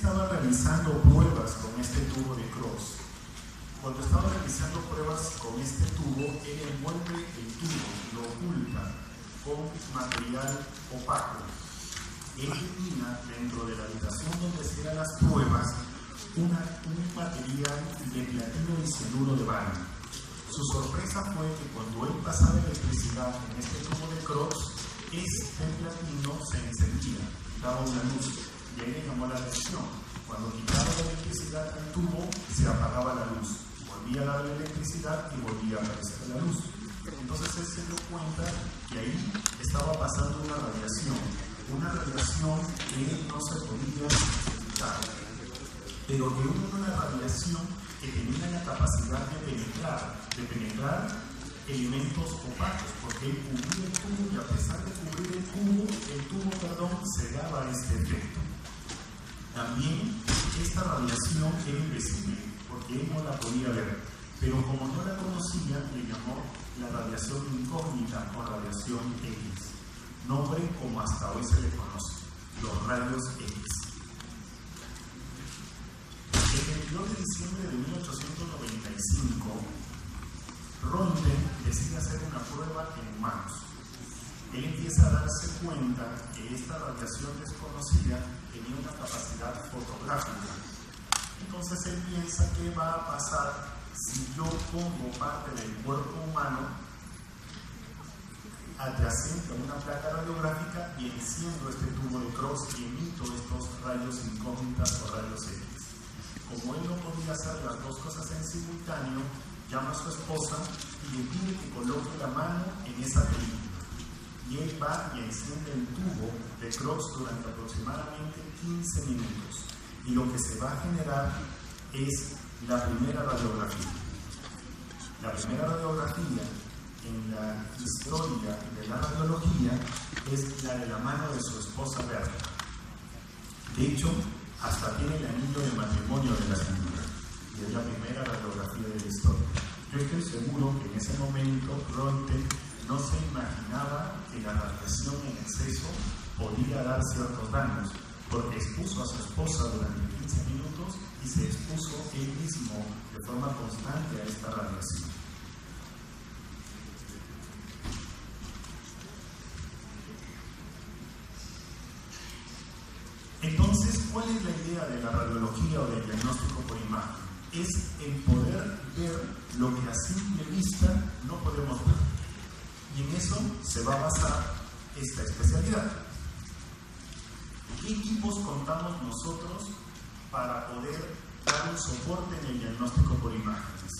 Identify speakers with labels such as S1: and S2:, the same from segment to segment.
S1: estaba realizando pruebas con este tubo de Crookes. Cuando estaba realizando pruebas con este tubo, él envuelve el tubo, lo oculta con material opaco. Él tenía dentro de la habitación donde hacían las pruebas un material de platino y cianuro de bario. Su sorpresa fue que cuando él pasaba electricidad en este tubo de Crookes, este platino se encendía, daba una luz, y ahí le llamó la atención. Cuando quitaba la electricidad del tubo, se apagaba la luz, volvía a dar la electricidad y volvía a aparecer la luz. Entonces él se dio cuenta que ahí estaba pasando una radiación que no se podía explicar, pero que una radiación que tenía la capacidad de penetrar elementos opacos, porque él cubría el tubo y a pesar de cubrir el tubo cegaba este efecto. También esta radiación era invisible, porque él no la podía ver, pero como no la conocía, le llamó la radiación incógnita o radiación X, nombre como hasta hoy se le conoce, los rayos X. El 22 de diciembre de 1895, Röntgen decide hacer una prueba en humanos. Él empieza a darse cuenta que esta radiación desconocida tenía una capacidad fotográfica. Entonces él piensa qué va a pasar si yo pongo parte del cuerpo humano adyacente a una placa radiográfica y enciendo este tubo de Crookes y emito estos rayos incógnitas o rayos X. Como él no podía hacer las dos cosas en simultáneo, llama a su esposa y le pide que coloque la mano en esa película. Y él va y enciende el tubo de Crookes durante aproximadamente 15 minutos. Y lo que se va a generar es la primera radiografía. La primera radiografía en la historia de la radiología es la de la mano de su esposa Berta. De hecho, hasta tiene el anillo de matrimonio de la señora. Y es la primera radiografía de la historia. Yo estoy seguro que en ese momento Röntgen no se imaginaba que la radiación en exceso podía dar ciertos daños, porque expuso a su esposa durante 15 minutos y se expuso él mismo de forma constante a esta radiación. Entonces, ¿cuál es la idea de la radiología o del diagnóstico por imagen? Es el poder ver lo que a simple vista no podemos ver. Y en eso se va a basar esta especialidad. ¿Qué equipos contamos nosotros para poder dar un soporte en el diagnóstico por imágenes?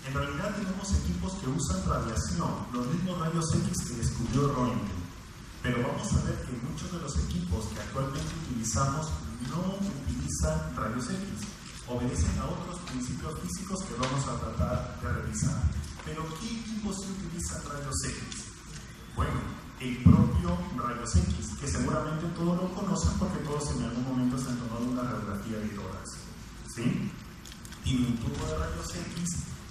S1: En realidad tenemos equipos que usan radiación, los mismos rayos X que descubrió Röntgen. Pero vamos a ver que muchos de los equipos que actualmente utilizamos no utilizan rayos X, obedecen a otros principios físicos que vamos a tratar de revisar. Pero ¿qué equipos se utilizan rayos X? Bueno, el propio rayos X, que seguramente todos lo conocen porque todos en algún momento se han tomado una radiografía de tórax. ¿Sí? Tiene un tubo de rayos X,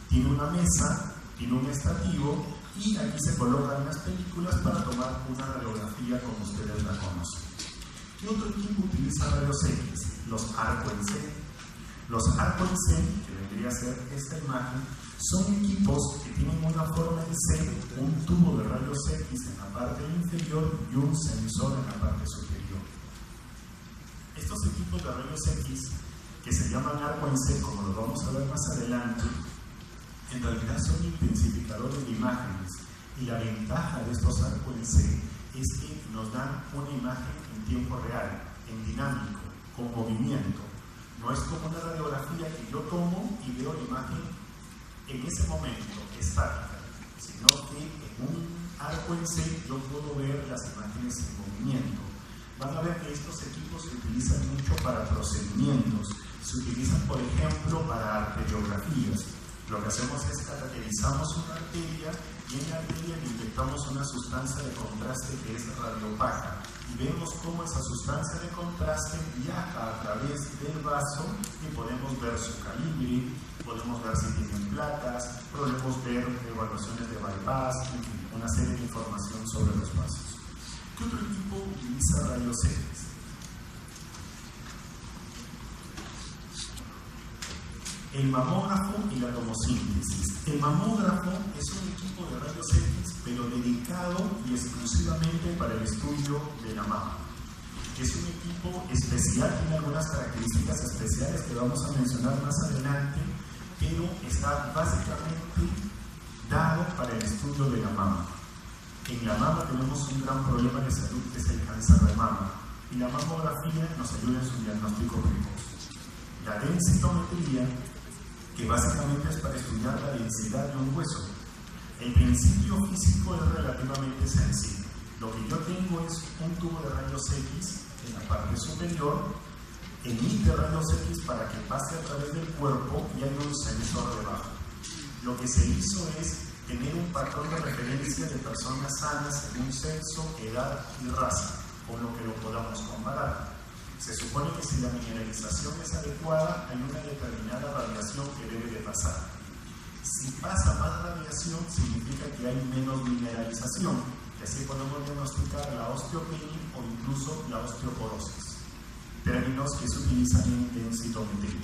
S1: tiene una mesa, tiene un estativo y aquí se colocan las películas para tomar una radiografía como ustedes la conocen. ¿Qué otro equipo utiliza rayos X? Los arco en C. Los arco en C, que vendría a ser esta imagen, son equipos que tienen una forma en C, un tubo de rayos X en la parte inferior y un sensor en la parte superior. Estos equipos de rayos X, que se llaman arco en C, como lo vamos a ver más adelante, en realidad son intensificadores de imágenes, y la ventaja de estos arco en C es que nos dan una imagen en tiempo real, en dinámico, con movimiento. No es como una radiografía que yo tomo y veo la imagen en ese momento estática, sino que en un arco en C yo puedo ver las imágenes en movimiento. Van a ver que estos equipos se utilizan mucho para procedimientos, se utilizan por ejemplo para arteriografías. Lo que hacemos es caracterizamos una arteria y en la arteria le inyectamos una sustancia de contraste que es radiopaca y vemos cómo esa sustancia de contraste viaja a través del vaso y podemos ver su calibre, podemos ver si tienen placas, podemos ver evaluaciones de bypass, en fin, una serie de información sobre los vasos. ¿Qué otro equipo utiliza rayos X? el mamógrafo y la tomosíntesis. El mamógrafo es un equipo de rayos X, pero dedicado y exclusivamente para el estudio de la mama. Es un equipo especial, tiene algunas características especiales que vamos a mencionar más adelante, pero está básicamente dado para el estudio de la mama. En la mama tenemos un gran problema de salud, que es el cáncer de mama, y la mamografía nos ayuda en su diagnóstico precoz. La densitometría, que básicamente es para estudiar la densidad de un hueso. El principio físico es relativamente sencillo. Lo que yo tengo es un tubo de rayos X en la parte superior, emite rayos X para que pase a través del cuerpo y hay un sensor debajo. Lo que se hizo es tener un patrón de referencia de personas sanas según sexo, edad y raza, con lo que lo podamos comparar. Se supone que si la mineralización es adecuada, hay una determinada radiación que debe de pasar. Si pasa más radiación, significa que hay menos mineralización, y así podemos diagnosticar la osteopenia o incluso la osteoporosis, términos que se utilizan en densitometría.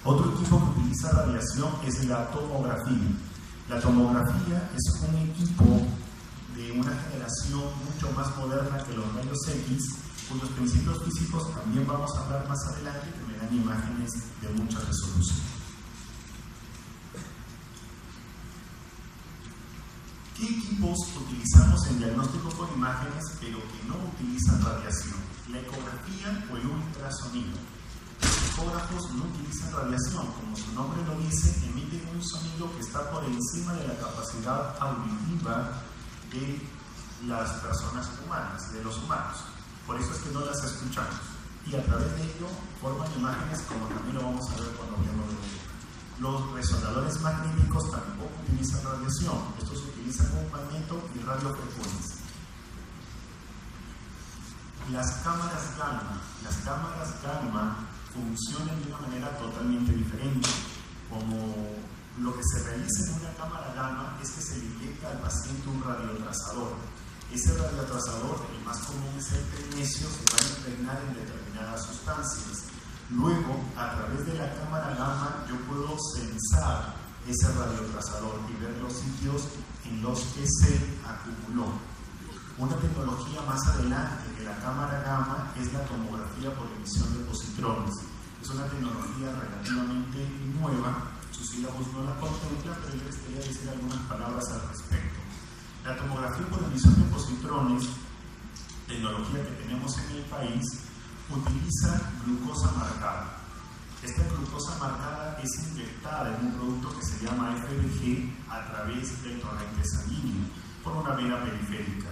S1: Otro equipo que utiliza radiación es la tomografía. La tomografía es un equipo de una generación mucho más moderna que los rayos X, cuyos principios físicos también vamos a hablar más adelante, que me dan imágenes de mucha resolución. ¿Qué equipos utilizamos en diagnóstico por imágenes pero que no utilizan radiación? La ecografía o el ultrasonido. Los ecógrafos no utilizan radiación, como su nombre lo dice, emiten un sonido que está por encima de la capacidad auditiva de las personas humanas, de los humanos. Por eso es que no las escuchamos. Y a través de ello forman imágenes, como también lo vamos a ver cuando veamos de ello. Los resonadores magnéticos tampoco utilizan radiación. Estos utilizan un magneto y radiofrecuencia. Las cámaras gamma funcionan de una manera totalmente diferente. Como lo que se realiza en una cámara gamma es que se le inyecta al paciente un radiotrasador. Ese radiotrasador, el más común es el tecnecio, se va a impregnar en determinadas sustancias. Luego, a través de la cámara gamma, yo puedo sensar ese radiotrasador y ver los sitios en los que se acumuló. Una tecnología más adelante que la cámara gamma es la tomografía por emisión de positrones. Es una tecnología relativamente nueva, su sílabus no la contempla, pero yo les quería decir algunas palabras al respecto. La tomografía por emisión de positrones, tecnología que tenemos en el país, utiliza glucosa marcada. Esta glucosa marcada es inyectada en un producto que se llama FDG a través del torrente sanguíneo por una vena periférica.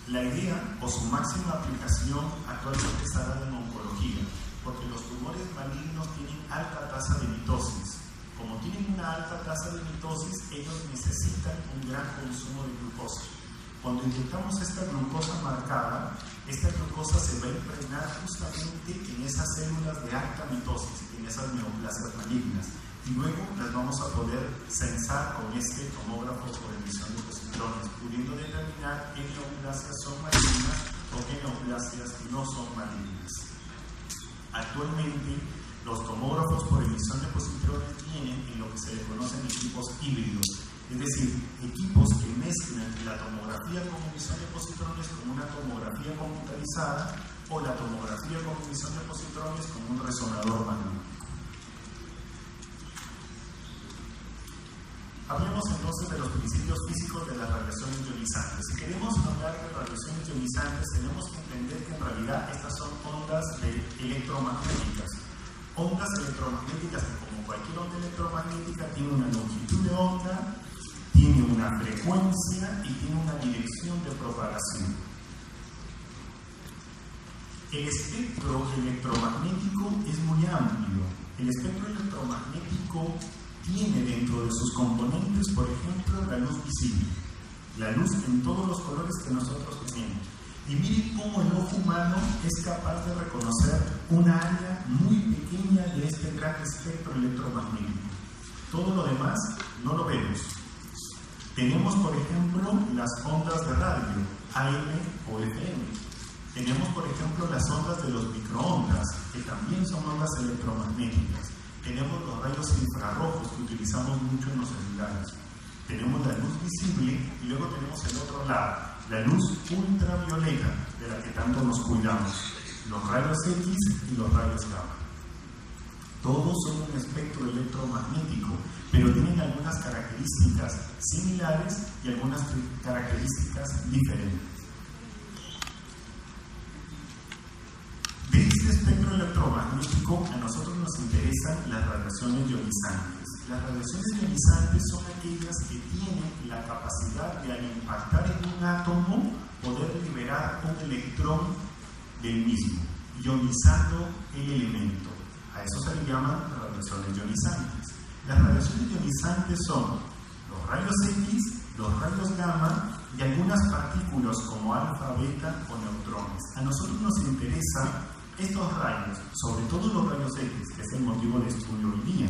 S1: La idea o su máxima aplicación actualmente está dada en oncología, porque los tumores malignos tienen alta tasa de mitosis. Como tienen una alta tasa de mitosis, ellos necesitan un gran consumo de glucosa. Cuando inyectamos esta glucosa marcada, esta glucosa se va a impregnar justamente en esas células de alta mitosis, en esas neoplasias malignas, y luego las vamos a poder censar con este tomógrafo por emisión de positrones, pudiendo determinar qué neoplasias son malignas o qué neoplasias no son malignas. Actualmente, los tomógrafos por emisión de positrones tienen en lo que se le conocen equipos híbridos, es decir, equipos que mezclan la tomografía con emisión de positrones con una tomografía computarizada o la tomografía con emisión de positrones con un resonador magnético. Hablemos entonces de los principios físicos de las radiaciones ionizantes. Si queremos hablar de radiaciones ionizantes, tenemos que entender que en realidad estas son ondas electromagnéticas. Ondas electromagnéticas que, como cualquier onda electromagnética, tiene una longitud de onda, tiene una frecuencia y tiene una dirección de propagación. El espectro electromagnético es muy amplio. El espectro electromagnético tiene dentro de sus componentes, por ejemplo, la luz visible, la luz en todos los colores que nosotros tenemos. Y miren cómo el ojo humano es capaz de reconocer una área muy pequeña de este gran espectro electromagnético. Todo lo demás no lo vemos. Tenemos, por ejemplo, las ondas de radio, AM o FM. Tenemos, por ejemplo, las ondas de los microondas, que también son ondas electromagnéticas. Tenemos los rayos infrarrojos que utilizamos mucho en los celulares. Tenemos la luz visible y luego tenemos el otro lado, la luz ultravioleta, de la que tanto nos cuidamos, los rayos X y los rayos gamma. Todos son un espectro electromagnético, pero tienen algunas características similares y algunas características diferentes. De este espectro electromagnético, a nosotros nos interesan las radiaciones ionizantes. Las radiaciones ionizantes son aquellas que tienen la capacidad de, al impactar en un átomo, poder liberar un electrón del mismo, ionizando el elemento. A eso se le llaman radiaciones ionizantes. Las radiaciones ionizantes son los rayos X, los rayos gamma y algunas partículas como alfa, beta o neutrones. A nosotros nos interesan estos rayos, sobre todo los rayos X, que es el motivo de estudio hoy día.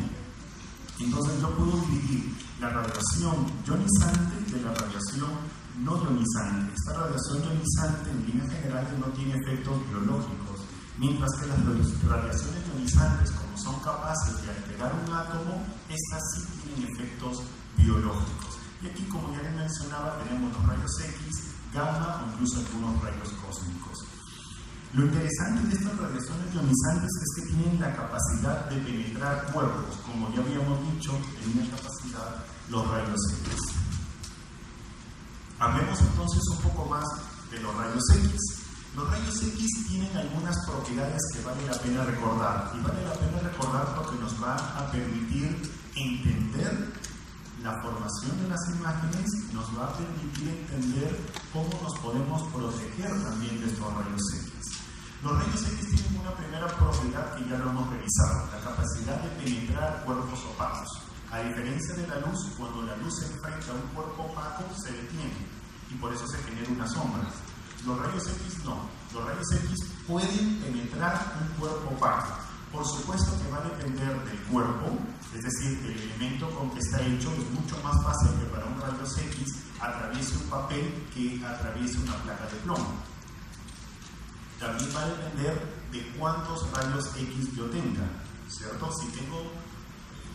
S1: Entonces yo puedo dividir la radiación ionizante de la radiación no ionizante. Esta radiación ionizante en líneas generales no tiene efectos biológicos, mientras que las radiaciones ionizantes, como son capaces de alterar un átomo, estas sí tienen efectos biológicos. Y aquí, como ya les mencionaba, tenemos los rayos X, gamma o incluso algunos rayos cósmicos. Lo interesante de estas radiaciones ionizantes es que tienen la capacidad de penetrar cuerpos, como ya habíamos dicho, en una capacidad los rayos X. Hablemos entonces un poco más de los rayos X. Los rayos X tienen algunas propiedades que vale la pena recordar, y vale la pena recordar porque nos va a permitir entender la formación de las imágenes, nos va a permitir entender cómo nos podemos proteger también de estos rayos X. Los rayos X tienen una primera propiedad que ya lo hemos revisado, la capacidad de penetrar cuerpos opacos. A diferencia de la luz, cuando la luz se enfrenta a un cuerpo opaco, se detiene y por eso se genera una sombra. Los rayos X no. Los rayos X pueden penetrar un cuerpo opaco. Por supuesto que va a depender del cuerpo, es decir, el elemento con que está hecho es mucho más fácil que para un rayo X atraviese un papel que atraviese una placa de plomo. También va a depender de cuántos rayos X yo tenga, ¿cierto? Si tengo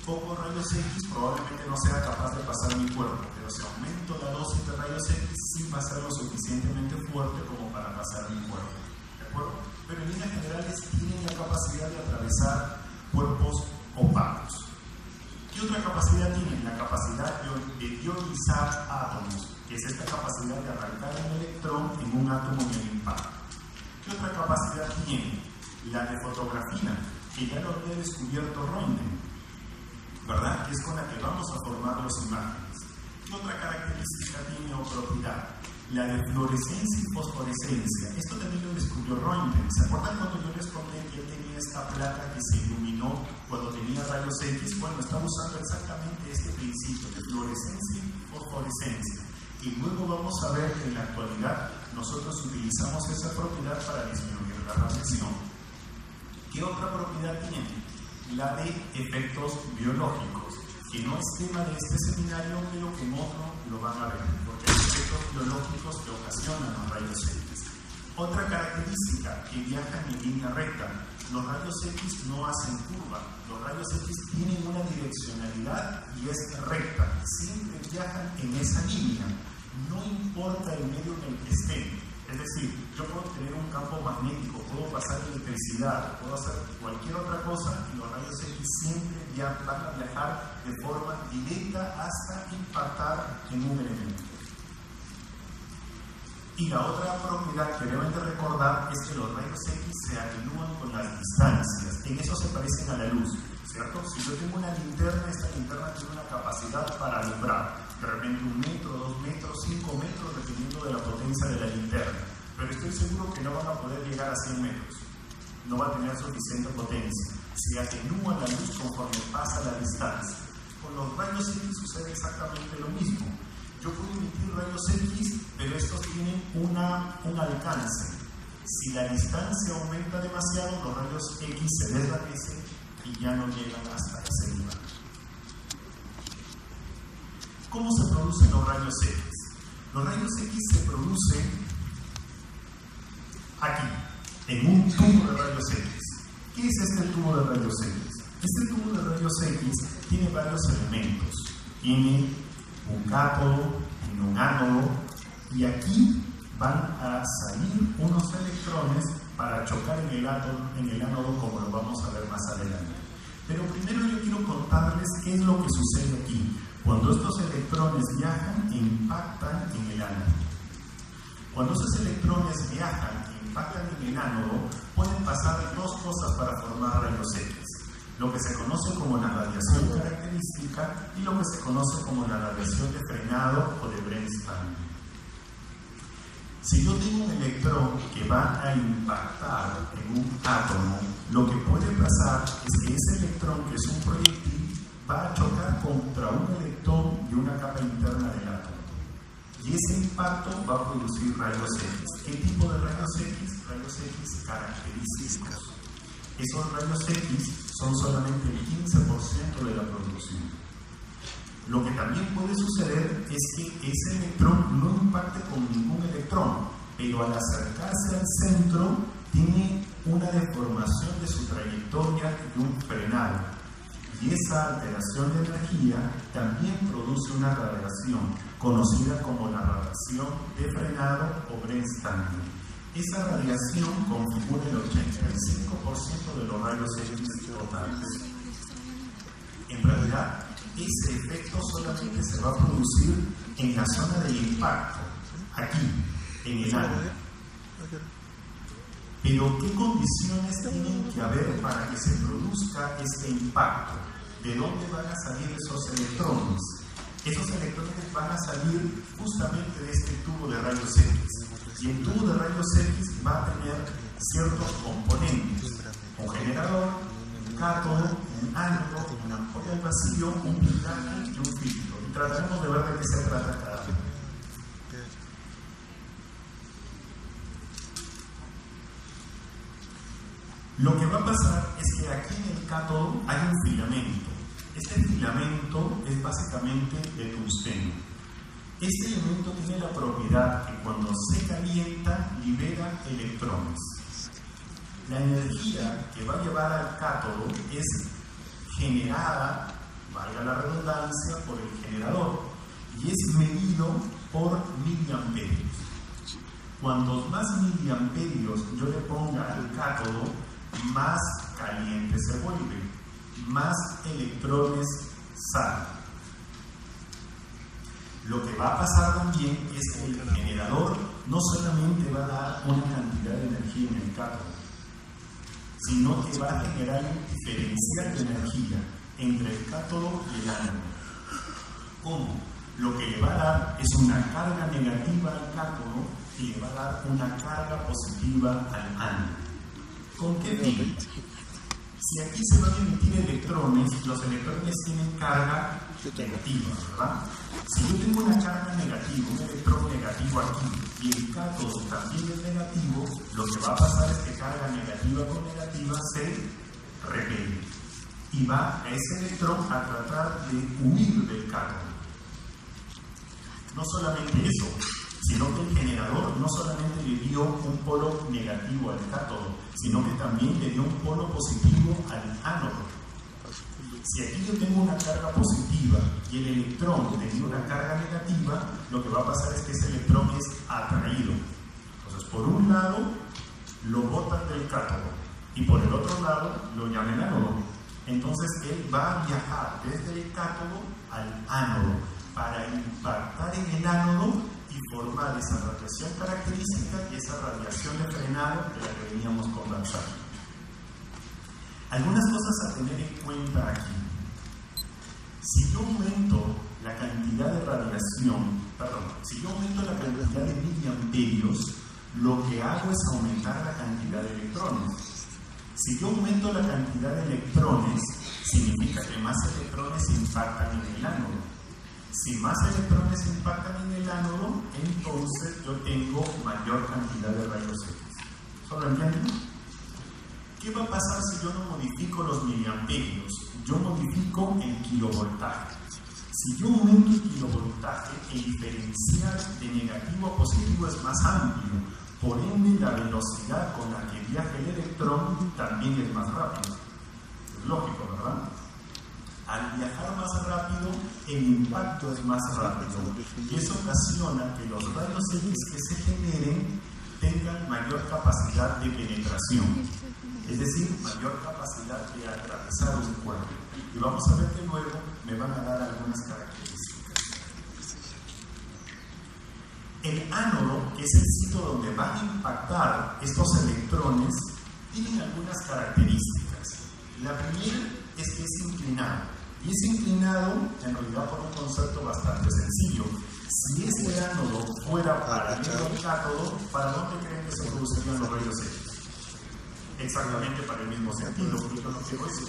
S1: pocos rayos X, probablemente no sea capaz de pasar mi cuerpo, pero si aumento la dosis de rayos X, sí va a ser lo suficientemente fuerte como para pasar mi cuerpo, ¿de acuerdo? Pero en líneas generales tienen la capacidad de atravesar cuerpos opacos. ¿Qué otra capacidad tienen? La capacidad de ionizar átomos, que es esta capacidad de arrancar un electrón en un átomo en el impacto. ¿Qué otra capacidad tiene? La de fotografía, que ya lo había descubierto Röntgen, ¿verdad? Que es con la que vamos a formar las imágenes. ¿Qué otra característica tiene o propiedad? La de fluorescencia y fosforescencia. Esto también lo descubrió Röntgen. ¿Se acuerdan cuando yo les conté que él tenía esta placa que se iluminó cuando tenía rayos X? Bueno, está usando exactamente este principio de fluorescencia y fosforescencia. Y luego vamos a ver que en la actualidad nosotros utilizamos esa propiedad para disminuir la radiación. ¿Qué otra propiedad tiene? La de efectos biológicos, que no es tema de este seminario, pero que en otro lo van a ver, porque hay efectos biológicos que ocasionan los rayos X. Otra característica, que viajan en línea recta. Los rayos X no hacen curva, los rayos X tienen una direccionalidad y es recta, siempre viajan en esa línea, no importa el medio en el que estén. Es decir, yo puedo tener un campo magnético, puedo pasar electricidad, puedo hacer cualquier otra cosa y los rayos X siempre van a viajar de forma directa hasta impactar en un elemento. Y la otra propiedad que deben de recordar es que los rayos X se atenúan con las distancias. En eso se parecen a la luz, ¿cierto? Si yo tengo una linterna, esta linterna tiene una capacidad para alumbrar. De repente 1 metro, 2 metros, 5 metros, dependiendo de la potencia de la linterna. Pero estoy seguro que no van a poder llegar a 100 metros. No va a tener suficiente potencia. Se atenúa la luz conforme pasa la distancia. Con los rayos X sucede exactamente lo mismo. Yo puedo emitir rayos X, pero estos tienen un alcance. Si la distancia aumenta demasiado, los rayos X se desvanecen y ya no llegan hasta ese lugar. ¿Cómo se producen los rayos X? Los rayos X se producen aquí, en un tubo de rayos X. ¿Qué es este tubo de rayos X? Este tubo de rayos X tiene varios elementos. Tiene un cátodo, tiene un ánodo, y aquí van a salir unos electrones para chocar en el ánodo, como lo vamos a ver más adelante. Pero primero yo quiero contarles qué es lo que sucede aquí. Cuando estos electrones viajan e impactan en el ánodo. Cuando esos electrones viajan e impactan en el ánodo, pueden pasar dos cosas para formar rayos X. Lo que se conoce como la radiación característica y lo que se conoce como la radiación de frenado o de Bremsstrahlung. Si yo tengo un electrón que va a impactar en un átomo, lo que puede pasar es que ese electrón, que es un proyectil, va a chocar contra un electrón de una capa interna del átomo. Y ese impacto va a producir rayos X. ¿Qué tipo de rayos X? Rayos X característicos. Esos rayos X son solamente el 15% de la producción. Lo que también puede suceder es que ese electrón no impacte con ningún electrón, pero al acercarse al centro tiene una deformación de su trayectoria y un frenado. Y esa alteración de energía también produce una radiación conocida como la radiación de frenado o Bremsstrahlung. Esa radiación configura el 85% de los rayos X totales. En realidad, ese efecto solamente se va a producir en la zona de impacto, aquí, en el ánodo. Pero, ¿qué condiciones tienen que haber para que se produzca este impacto? ¿De dónde van a salir esos electrones? Esos electrones van a salir justamente de este tubo de rayos X. Y el tubo de rayos X va a tener ciertos componentes: un generador, un cátodo, un ánodo, una ampolla al vacío, un blindaje y un filtro. Y trataremos de ver de qué se trata cada uno. Lo que va a pasar es que aquí en el cátodo hay un filamento. Este filamento es básicamente de tungsteno. Este elemento tiene la propiedad que cuando se calienta libera electrones. La energía que va a llevar al cátodo es generada, valga la redundancia, por el generador y es medido por miliamperios. Cuantos más miliamperios yo le ponga al cátodo, más caliente se vuelve, más electrones salen. Lo que va a pasar también es que el generador no solamente va a dar una cantidad de energía en el cátodo, sino que va a generar un diferencial de energía entre el cátodo y el ánodo. ¿Cómo? Lo que le va a dar es una carga negativa al cátodo y le va a dar una carga positiva al ánodo. ¿Con qué fin? Si aquí se van a emitir electrones, los electrones tienen carga negativa, ¿verdad? Si yo tengo una carga negativa, un electrón negativo aquí, y el cátodo también es negativo, lo que va a pasar es que carga negativa con negativa se repele. Y va a ese electrón a tratar de huir del cátodo. No solamente eso, sino que el generador no solamente le dio un polo negativo al cátodo, sino que también le dio un polo positivo al ánodo. Si aquí yo tengo una carga positiva y el electrón le dio una carga negativa, lo que va a pasar es que ese electrón es atraído. Entonces, por un lado, lo botan del cátodo y por el otro lado, lo llaman ánodo. Entonces, él va a viajar desde el cátodo al ánodo para impactar en el ánodo y formar esa radiación característica y esa radiación de frenado de la que veníamos conversando. Algunas cosas a tener en cuenta aquí. Si yo aumento la cantidad de si yo aumento la cantidad de miliamperios, lo que hago es aumentar la cantidad de electrones. Si yo aumento la cantidad de electrones, significa que más electrones impactan en el ánodo. Si más electrones impactan en el ánodo, entonces yo tengo mayor cantidad de rayos X. ¿Solo entienden? ¿Qué va a pasar si yo no modifico los miliamperios? Yo modifico el kilovoltaje. Si yo aumento el kilovoltaje, el diferencial de negativo a positivo es más amplio. Por ende, la velocidad con la que viaja el electrón también es más rápida. Es lógico, ¿verdad? el impacto es más rápido y eso ocasiona que los rayos X que se generen tengan mayor capacidad de penetración, es decir, mayor capacidad de atravesar un cuerpo. Y vamos a ver que luego me van a dar algunas características. El ánodo, que es el sitio donde van a impactar estos electrones, tiene algunas características. La primera es que es inclinado. Y es inclinado, en realidad, por un concepto bastante sencillo. Si este ánodo fuera paralelo al cátodo, ¿para dónde creen que se producirían los rayos X? Exactamente para el mismo sentido, porque yo no quiero eso.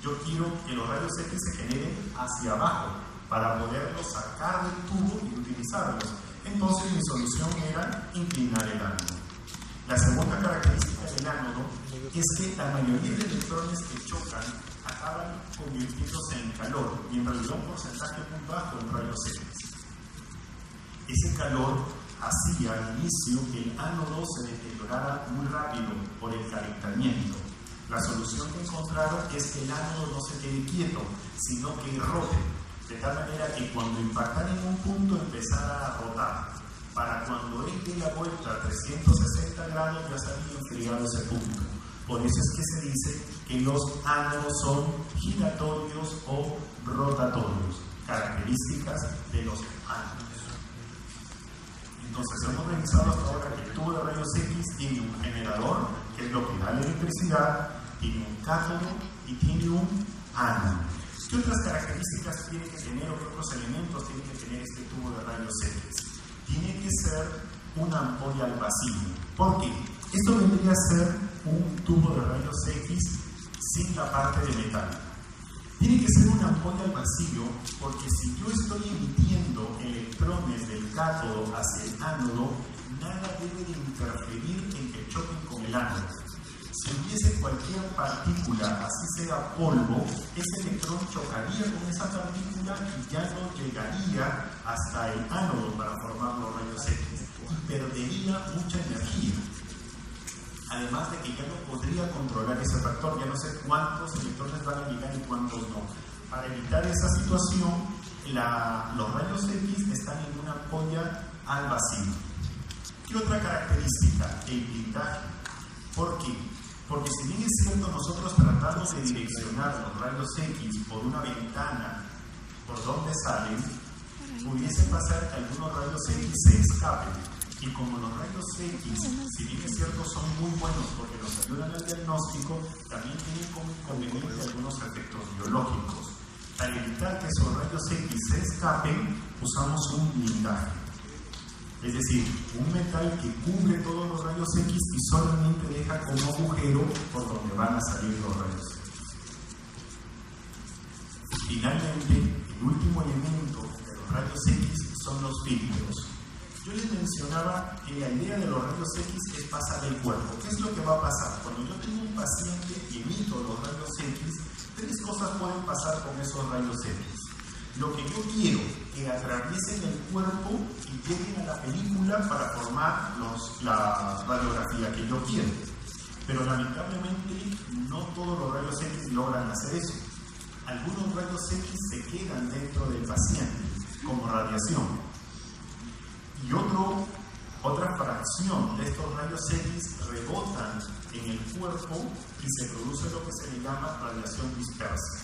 S1: Yo quiero que los rayos X se generen hacia abajo, para poderlos sacar del tubo y utilizarlos. Entonces mi solución era inclinar el ánodo. La segunda característica del ánodo es que la mayoría de electrones que chocan acaban convirtiéndose en calor, y en realidad un porcentaje muy bajo en rayos X. Ese calor hacía al inicio que el ánodo se deteriorara muy rápido por el calentamiento. La solución que encontraron es que el ánodo no se quede quieto, sino que rote, de tal manera que cuando impactara en un punto empezara a rotar. Para cuando él dé la vuelta a 360 grados ya se había enfriado ese punto. Por eso es que se dice que los ánodos son giratorios o rotatorios, características de los ánodos. Entonces hemos revisado hasta ahora que el tubo de rayos X tiene un generador, que es lo que da la electricidad, tiene un cátodo y tiene un ánodo. ¿Qué otras características tiene que tener o qué otros elementos tiene que tener este tubo de rayos X? Tiene que ser una ampolla al vacío. ¿Por qué? Esto vendría a ser un tubo de rayos X sin la parte de metal. Tiene que ser una ampolla al vacío porque si yo estoy emitiendo electrones del cátodo hacia el ánodo, nada debe de interferir en que choquen con el ánodo. Si hubiese cualquier partícula, así sea polvo, ese electrón chocaría con esa partícula y ya no llegaría hasta el ánodo para formar los rayos X y perdería mucha energía. Además de que ya no podría controlar ese factor, ya no sé cuántos electrones van a llegar y cuántos no. Para evitar esa situación, los rayos X están en una ampolla al vacío. ¿Qué otra característica? El blindaje. ¿Por qué? Porque si bien es cierto, nosotros tratamos de direccionar los rayos X por una ventana por donde salen, pudiese pasar que algunos rayos X se escapen. Y como los rayos X, si bien es cierto, son muy buenos porque nos ayudan al diagnóstico, también tienen como inconveniente algunos efectos biológicos. Para evitar que esos rayos X se escapen, usamos un blindaje. Es decir, un metal que cubre todos los rayos X y solamente deja como agujero por donde van a salir los rayos X. Finalmente, el último elemento de los rayos X son los filtros. Yo les mencionaba que la idea de los rayos X es pasar el cuerpo. ¿Qué es lo que va a pasar? Cuando yo tengo un paciente y emito los rayos X, tres cosas pueden pasar con esos rayos X. Lo que yo quiero, que atraviesen el cuerpo y lleguen a la película para formar la radiografía que yo quiero. Pero lamentablemente no todos los rayos X logran hacer eso. Algunos rayos X se quedan dentro del paciente como radiación. Y otra fracción de estos rayos X rebotan en el cuerpo y se produce lo que se le llama radiación dispersa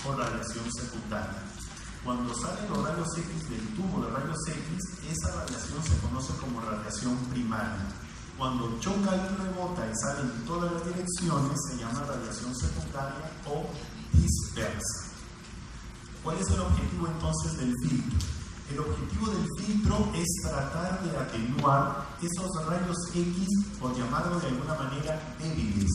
S1: o radiación secundaria. Cuando salen los rayos X del tubo de rayos X, esa radiación se conoce como radiación primaria. Cuando choca y rebota y sale en todas las direcciones, se llama radiación secundaria o dispersa. ¿Cuál es el objetivo entonces del filtro? El objetivo del filtro es tratar de atenuar esos rayos X, por llamarlo de alguna manera, débiles,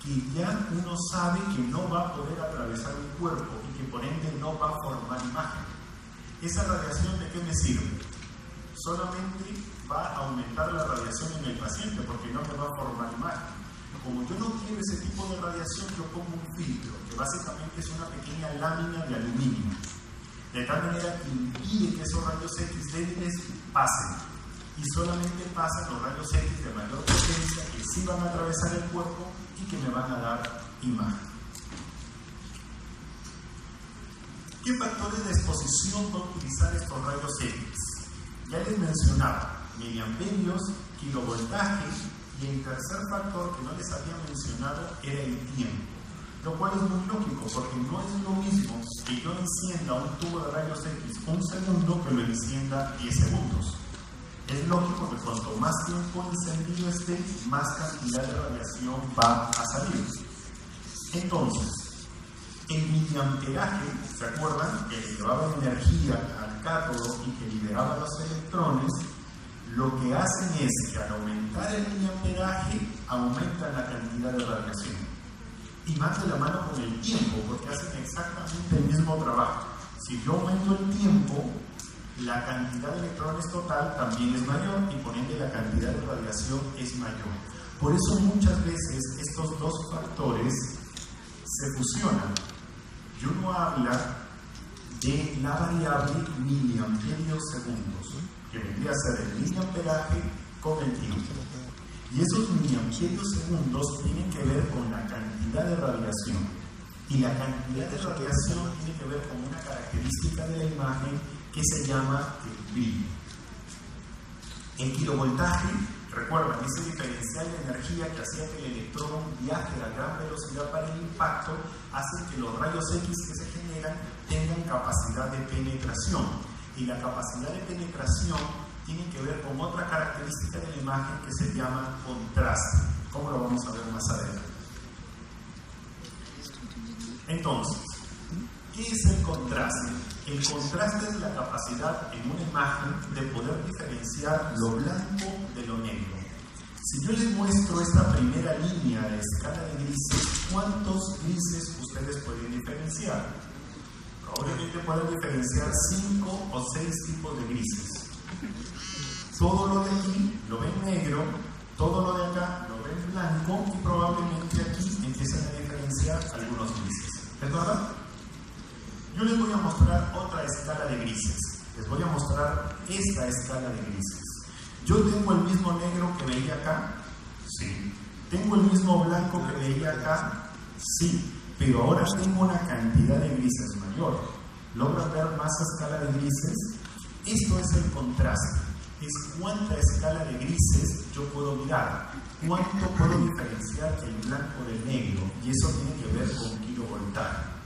S1: que ya uno sabe que no va a poder atravesar un cuerpo y que por ende no va a formar imagen. ¿Esa radiación de qué me sirve? Solamente va a aumentar la radiación en el paciente porque no me va a formar imagen. Como yo no quiero ese tipo de radiación, yo pongo un filtro, que básicamente es una pequeña lámina de aluminio, de tal manera que impide que esos rayos X débiles pasen y solamente pasan los rayos X de mayor potencia que sí van a atravesar el cuerpo y que me van a dar imagen. ¿Qué factores de exposición va a utilizar estos rayos X? Ya les mencionaba, miliamperios, kilovoltaje, y el tercer factor que no les había mencionado era el tiempo, lo cual es muy lógico porque no es lo mismo que yo encienda un tubo de rayos X un segundo que lo encienda 10 segundos. Es lógico que cuanto más tiempo encendido esté, más cantidad de radiación va a salir. Entonces, el miliamperaje, ¿se acuerdan? Que le llevaba energía al cátodo y que liberaba los electrones. Lo que hacen es que al aumentar el miliamperaje, aumentan la cantidad de radiación. Y más de la mano con el tiempo, porque hacen exactamente el mismo trabajo. Si yo aumento el tiempo, la cantidad de electrones total también es mayor y por ende la cantidad de radiación es mayor. Por eso muchas veces estos dos factores se fusionan. Y uno habla de la variable miliamperios segundos, que vendría a ser el miliamperaje con el tiempo. Y esos miliamperios segundos tienen que ver con la cantidad de radiación. Y la cantidad de radiación tiene que ver con una característica de la imagen que se llama el brillo. El kilovoltaje, recuerdan, ese diferencial de energía que hacía que el electrón viaje a gran velocidad para el impacto, hace que los rayos X que se generan tengan capacidad de penetración. Y la capacidad de penetración tiene que ver con otra característica de la imagen que se llama contraste. ¿Cómo lo vamos a ver más adelante? Entonces, ¿qué es el contraste? El contraste es la capacidad en una imagen de poder diferenciar lo blanco de lo negro. Si yo les muestro esta primera línea de escala de grises, ¿cuántos grises ustedes pueden diferenciar? Probablemente pueden diferenciar 5 o 6 tipos de grises. Todo lo de aquí lo ven negro, todo lo de acá lo ven blanco y probablemente aquí empiezan a diferenciar algunos grises. ¿Es verdad? Yo les voy a mostrar otra escala de grises. Les voy a mostrar esta escala de grises. ¿Yo tengo el mismo negro que veía acá? Sí. ¿Tengo el mismo blanco que veía acá? Sí. Pero ahora tengo una cantidad de grises mayor. ¿Logran ver más escala de grises? Esto es el contraste. Es cuánta escala de grises yo puedo mirar. Cuánto puedo diferenciar el blanco del negro. Y eso tiene que ver con kilovoltaje.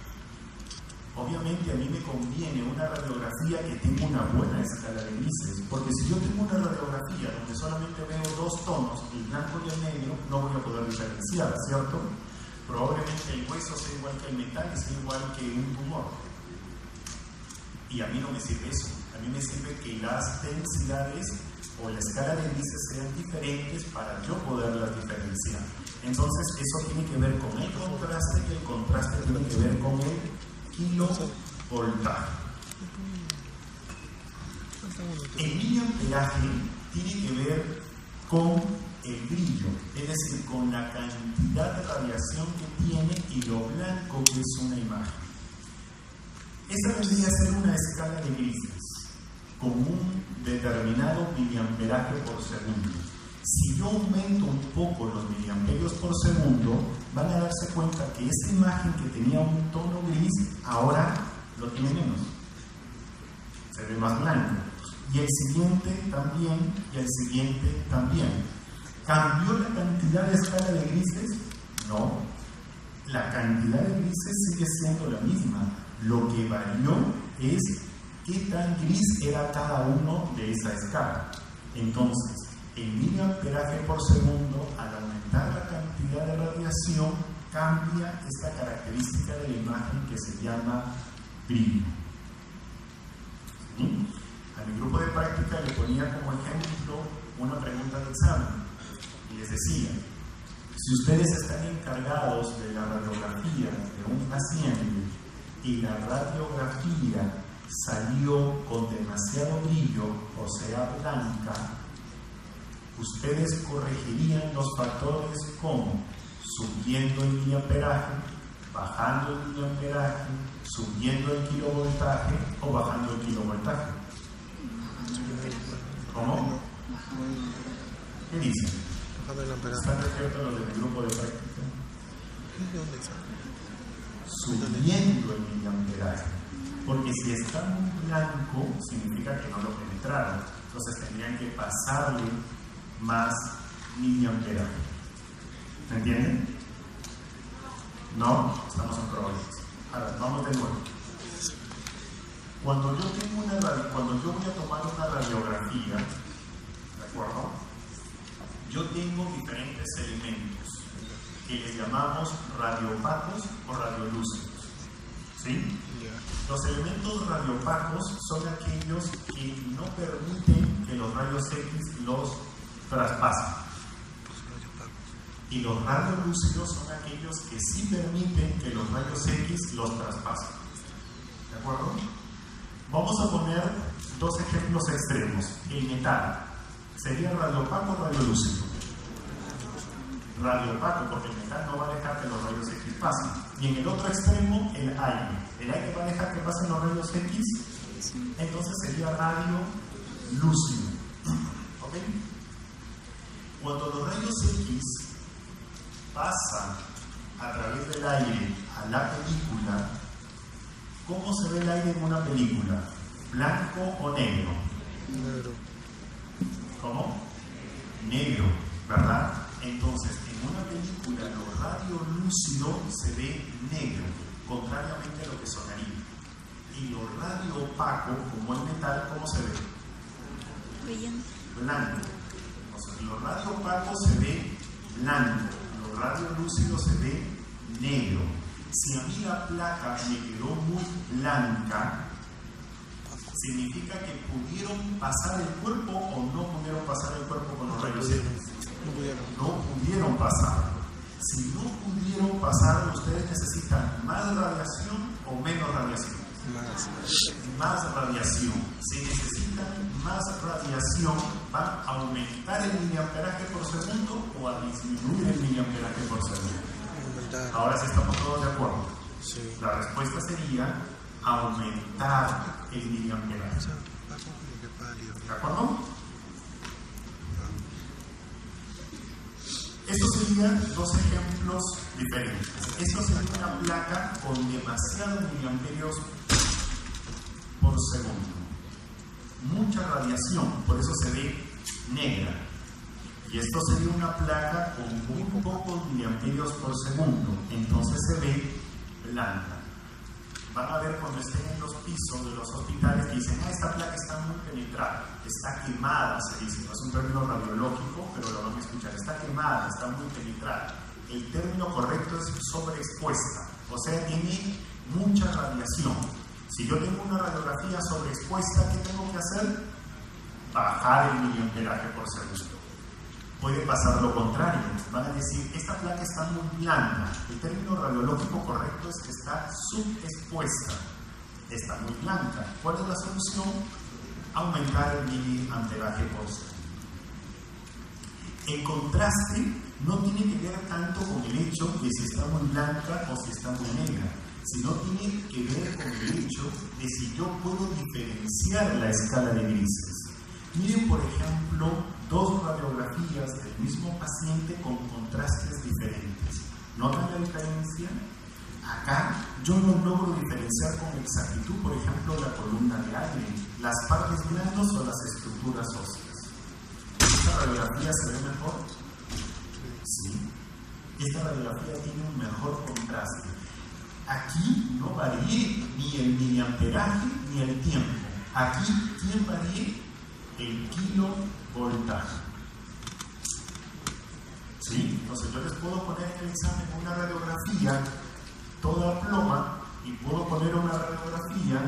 S1: Obviamente a mí me conviene una radiografía que tenga una buena escala de grises, porque si yo tengo una radiografía donde solamente veo dos tonos, el blanco y el negro, no voy a poder diferenciar, ¿cierto? Probablemente el hueso sea igual que el metal y sea igual que un tumor. Y a mí no me sirve eso. A mí me sirve que las densidades o la escala de grises sean diferentes para yo poderlas diferenciar. Entonces eso tiene que ver con el contraste y el contraste tiene que ver con el kilovoltaje. El miliamperaje tiene que ver con el brillo, es decir, con la cantidad de radiación que tiene y lo blanco que es una imagen. Esa vendría a ser una escala de grises con un determinado miliamperaje por segundo. Si yo aumento un poco los miliamperios por segundo, van a darse cuenta que esa imagen que tenía un tono gris, ahora lo tiene menos. Se ve más blanco. Y el siguiente también, y el siguiente también. ¿Cambió la cantidad de escala de grises? No. La cantidad de grises sigue siendo la misma. Lo que varió es qué tan gris era cada uno de esa escala. Entonces, el miliamperaje por segundo, al aumentar la cantidad de radiación, cambia esta característica de la imagen que se llama brillo. ¿Sí? A mi grupo de práctica le ponía como ejemplo una pregunta de examen y les decía, si ustedes están encargados de la radiografía de un paciente y la radiografía salió con demasiado brillo, o sea blanca, ustedes corregirían los factores como subiendo el miliamperaje, bajando el miliamperaje, subiendo el kilovoltaje o bajando el kilovoltaje. ¿Cómo? ¿Qué dicen? ¿Están despiertos los del grupo de práctica? Subiendo el miliamperaje. Porque si está muy blanco, significa que no lo penetraron. Entonces tendrían que pasarle más miliamperaje. ¿Me entienden? ¿No? Estamos en problemas. Ahora, vamos de nuevo. Cuando yo voy a tomar una radiografía, ¿de acuerdo? Yo tengo diferentes elementos que les llamamos radiopacos o radiolúcidos. ¿Sí? Los elementos radiopacos son aquellos que no permiten que los rayos X los traspasen. Y los radiolúcidos son aquellos que sí permiten que los rayos X los traspasen. ¿De acuerdo? Vamos a poner dos ejemplos extremos. El metal. ¿Sería radiopaco o radiolúcido? Radiopaco, porque el metal no va a dejar que los rayos X pasen. Y en el otro extremo, el aire. ¿El aire va a dejar que pasen los rayos X? Entonces sería radiolúcido. ¿Ok? Cuando los rayos X pasan a través del aire a la película, ¿cómo se ve el aire en una película? ¿Blanco o negro?
S2: Negro.
S1: ¿Cómo? Negro, ¿verdad? Entonces, en una película lo radiolúcido se ve negro, contrariamente a lo que sonaría. Y lo radiopaco, como el metal, ¿cómo se ve?
S3: Brillante.
S1: Blanco. Entonces, lo radiopaco se ve blanco, lo radiolúcido se ve negro. Si a mí la placa me quedó muy blanca, significa que pudieron pasar el cuerpo o no pudieron pasar el cuerpo con los rayos X. No pudieron pasar. Si no pudieron pasar, ustedes necesitan más radiación o menos radiación. Más radiación. Si necesitan más radiación, ¿van a aumentar el miliamperaje por segundo o a disminuir el miliamperaje por segundo? Ahora sí estamos todos de acuerdo.
S2: Sí.
S1: La respuesta sería aumentar el miliamperaje. ¿De acuerdo? Estos serían dos ejemplos diferentes. Esto sería una placa con demasiados miliamperios por segundo. Mucha radiación, por eso se ve negra. Y esto sería una placa con muy pocos miliamperios por segundo, entonces se ve blanca. Van a ver cuando estén en los pisos de los hospitales que dicen, esta placa está muy penetrada, está quemada, se dice, no es un término radiológico, pero lo van a escuchar, está quemada, está muy penetrada. El término correcto es sobreexpuesta, o sea, tiene mucha radiación. Si yo tengo una radiografía sobreexpuesta, ¿qué tengo que hacer? Bajar el miliamperaje por segundo. Puede pasar lo contrario, van a decir, esta placa está muy blanca. El término radiológico correcto es que está subexpuesta, está muy blanca. ¿Cuál es la solución? Aumentar el miliamperaje por segundo. El contraste no tiene que ver tanto con el hecho de si está muy blanca o si está muy negra, sino tiene que ver con el hecho de si yo puedo diferenciar la escala de grises. Miren, por ejemplo, dos radiografías del mismo paciente con contrastes diferentes. ¿Notan la diferencia? Acá yo no logro diferenciar con exactitud, por ejemplo, la columna de aire, las partes blandas o las estructuras óseas. ¿Esta radiografía se ve mejor? Sí. Esta radiografía tiene un mejor contraste. Aquí no varíe ni el miliamperaje ni el tiempo. Aquí, ¿quién varíe? El kilovoltaje. ¿Sí? Entonces yo les puedo poner en el examen una radiografía toda ploma y puedo poner una radiografía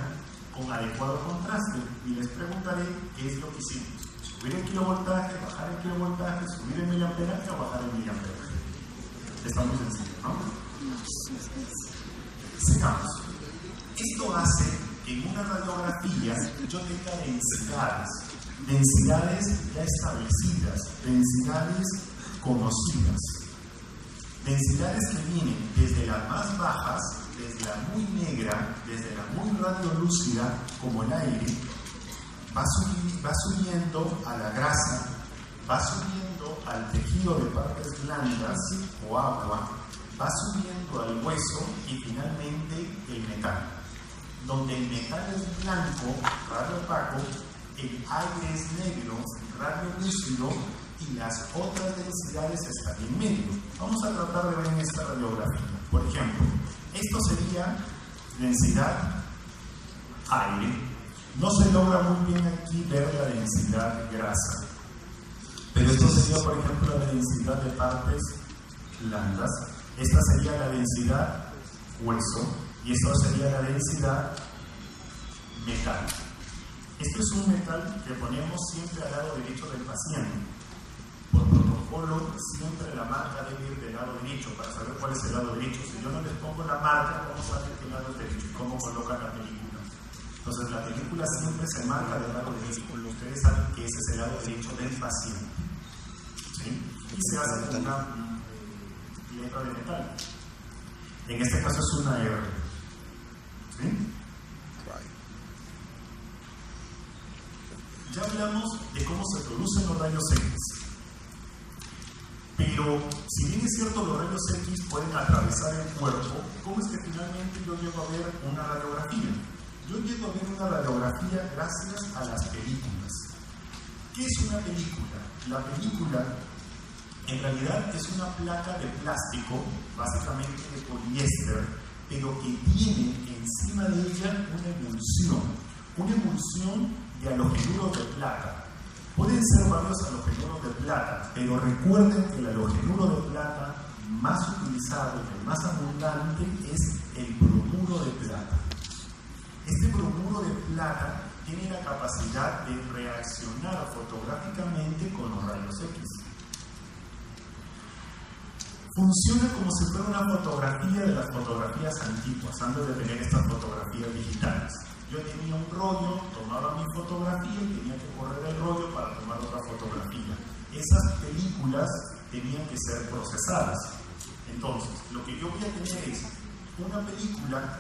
S1: con adecuado contraste y les preguntaré qué es lo que hicimos. Subir el kilovoltaje, bajar el kilovoltaje, subir el miliamperaje o bajar el miliamperaje. Está muy sencillo, ¿no? Sigamos. Esto hace que en una radiografía yo tenga densidades ya establecidas, densidades conocidas, densidades que vienen desde las más bajas, desde la muy negra, desde la muy radiolúcida, como el aire, va subiendo a la grasa, va subiendo al tejido de partes blandas o agua, va subiendo al hueso y finalmente el metal. donde el metal es blanco, radio opaco, el aire es negro, radio lúcido, y las otras densidades están en medio. Vamos a tratar de ver en esta radiografía. Por ejemplo, esto sería densidad aire. No se logra muy bien aquí ver la densidad grasa, pero esto sería, por ejemplo, la densidad de partes blandas. Esta sería la densidad hueso y esto sería la densidad metal. Esto es un metal que ponemos siempre al lado derecho del paciente. Por protocolo, siempre la marca debe ir del lado derecho para saber cuál es el lado derecho. Si yo no les pongo la marca, ¿cómo saben qué lado es derecho? ¿Cómo colocan la película? Entonces, la película siempre se marca del lado derecho. Ustedes saben que ese es el lado derecho del paciente. ¿Sí? Y se hace con una letra de metal. En este caso es una R. ¿Sí? Ya hablamos de cómo se producen los rayos X. Pero, si bien es cierto, los rayos X pueden atravesar el cuerpo, ¿cómo es que finalmente yo llego a ver una radiografía? Yo llego a ver una radiografía gracias a las películas. ¿Qué es una película? La película, en realidad, es una placa de plástico, básicamente de poliéster, pero que tiene encima de ella una emulsión de halogenuros de plata. Pueden ser varios halogenuros de plata, pero recuerden que el halogenuro de plata más utilizado y el más abundante es el bromuro de plata. Este bromuro de plata tiene la capacidad de reaccionar fotográficamente con los rayos X. Funciona como si fuera una fotografía de las fotografías antiguas, antes de tener estas fotografías digitales. Yo tenía un rollo, tomaba mi fotografía y tenía que correr el rollo para tomar otra fotografía. Esas películas tenían que ser procesadas. Entonces, lo que yo voy a tener es una película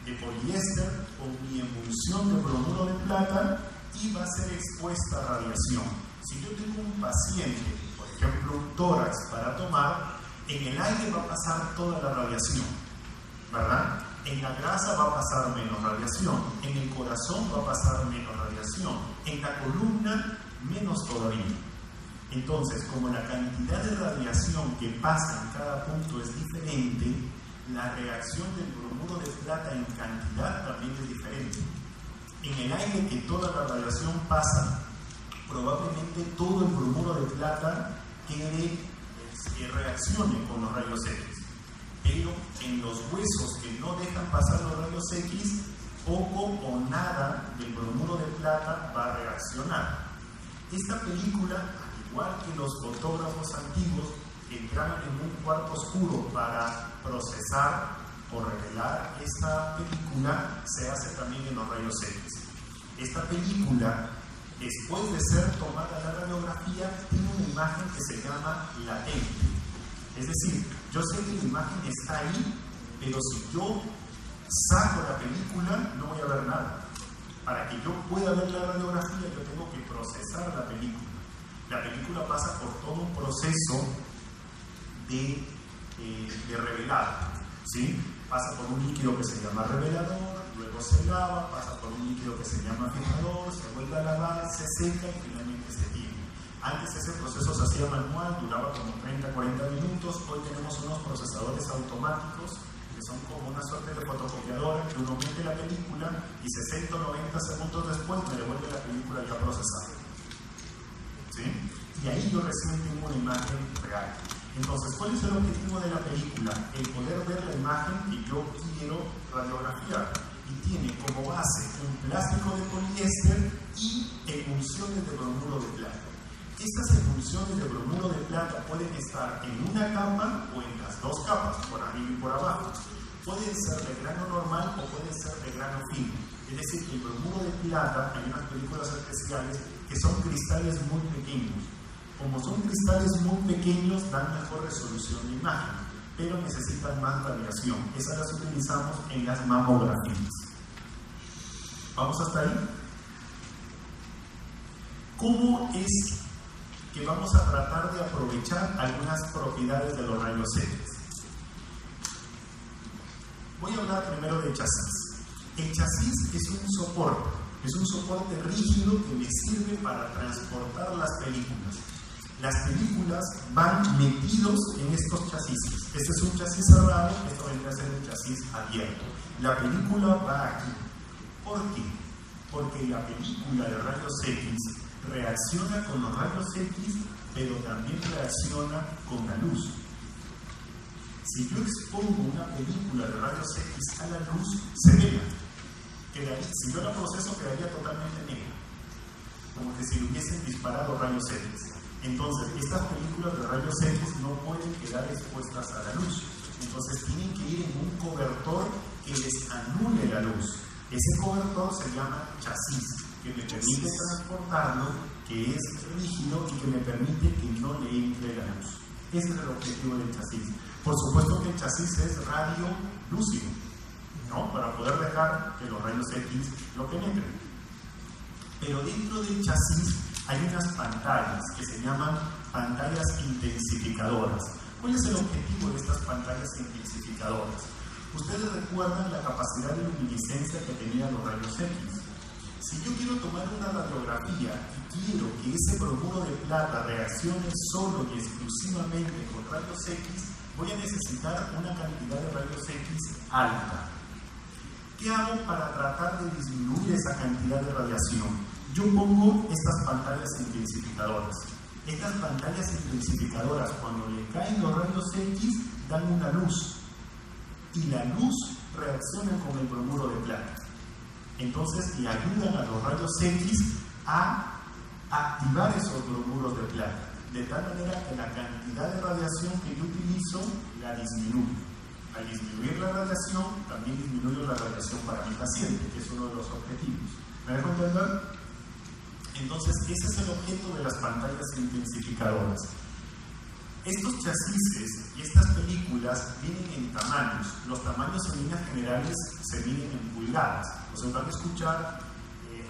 S1: de poliéster con mi emulsión de bromuro de plata y va a ser expuesta a radiación. Si yo tengo un paciente, por ejemplo un tórax para tomar, en el aire va a pasar toda la radiación, ¿verdad? En la grasa va a pasar menos radiación, en el corazón va a pasar menos radiación, en la columna menos todavía. Entonces, como la cantidad de radiación que pasa en cada punto es diferente, la reacción del bromuro de plata en cantidad también es diferente. En el aire que toda la radiación pasa, probablemente todo el bromuro de plata reaccione con los rayos X. Pero en los huesos que no dejan pasar los rayos X, poco o nada del bromuro de plata va a reaccionar. Esta película, al igual que los fotógrafos antiguos que entraron en un cuarto oscuro para procesar o revelar esta película, se hace también en los rayos X. Esta película, después de ser tomada la radiografía, tiene una imagen que se llama latente. Es decir, yo sé que la imagen está ahí, pero si yo saco la película, no voy a ver nada. Para que yo pueda ver la radiografía, yo tengo que procesar la película. La película pasa por todo un proceso de revelado, ¿sí? Pasa por un líquido que se llama revelador, luego se lava, pasa por un líquido que se llama fijador, se vuelve a lavar, se seca y finalmente se tiene. Antes ese proceso se hacía manual, duraba como 30-40 minutos. Hoy tenemos unos procesadores automáticos que son como una suerte de fotocopiadora que uno mete la película y 60 o 90 segundos después me devuelve la película ya procesada. ¿Sí? Y ahí yo recién tengo una imagen real. Entonces, ¿cuál es el objetivo de la película? El poder ver la imagen que yo quiero radiografiar. Y tiene como base un plástico de poliéster y emulsiones de bromuro de plata. Estas emulsiones de bromuro de plata pueden estar en una capa o en las dos capas, por arriba y por abajo. Pueden ser de grano normal o pueden ser de grano fino. Es decir, que el bromuro de plata, hay unas películas especiales que son cristales muy pequeños. Como son cristales muy pequeños, dan mejor resolución de imagen, pero necesitan más radiación. Esas las utilizamos en las mamografías. ¿Vamos hasta ahí? ¿Cómo es que vamos a tratar de aprovechar algunas propiedades de los rayos X? Voy a hablar primero de chasis. El chasis es un soporte rígido que me sirve para transportar las películas. Las películas van metidos en estos chasis. Este es un chasis cerrado, esto vendría a ser un chasis abierto. La película va aquí. ¿Por qué? Porque la película de rayos X reacciona con los rayos X, pero también reacciona con la luz. Si yo expongo una película de rayos X a la luz, se vela. Si yo la proceso, quedaría totalmente negra, como que si hubiesen disparado rayos X. Entonces, estas películas de rayos X no pueden quedar expuestas a la luz. Entonces, tienen que ir en un cobertor que les anule la luz. Ese cobertor se llama chasis, que me permite transportarlo, que es rígido y que me permite que no le entre la luz. Ese es el objetivo del chasis. Por supuesto que el chasis es radio lúcido, ¿no? Para poder dejar que los rayos X lo penetren. Pero dentro del chasis hay unas pantallas que se llaman pantallas intensificadoras. ¿Cuál es el objetivo de estas pantallas intensificadoras? Ustedes recuerdan la capacidad de luminiscencia que tenían los rayos X. Si yo quiero tomar una radiografía y quiero que ese bromuro de plata reaccione solo y exclusivamente con rayos X, voy a necesitar una cantidad de rayos X alta. ¿Qué hago para tratar de disminuir esa cantidad de radiación? Yo pongo estas pantallas intensificadoras. Estas pantallas intensificadoras, cuando le caen los rayos X, dan una luz. Y la luz reacciona con el bromuro de plata. Entonces, le ayudan a los rayos X a activar esos bromuros de plata, de tal manera que la cantidad de radiación que yo utilizo la disminuye. Al disminuir la radiación, también disminuyo la radiación para mi paciente, que es uno de los objetivos. ¿Me dejo entender? Entonces, ese es el objeto de las pantallas intensificadoras. Estos chasis y estas películas vienen en tamaños. Los tamaños en líneas generales se miden en pulgadas. O sea, van a escuchar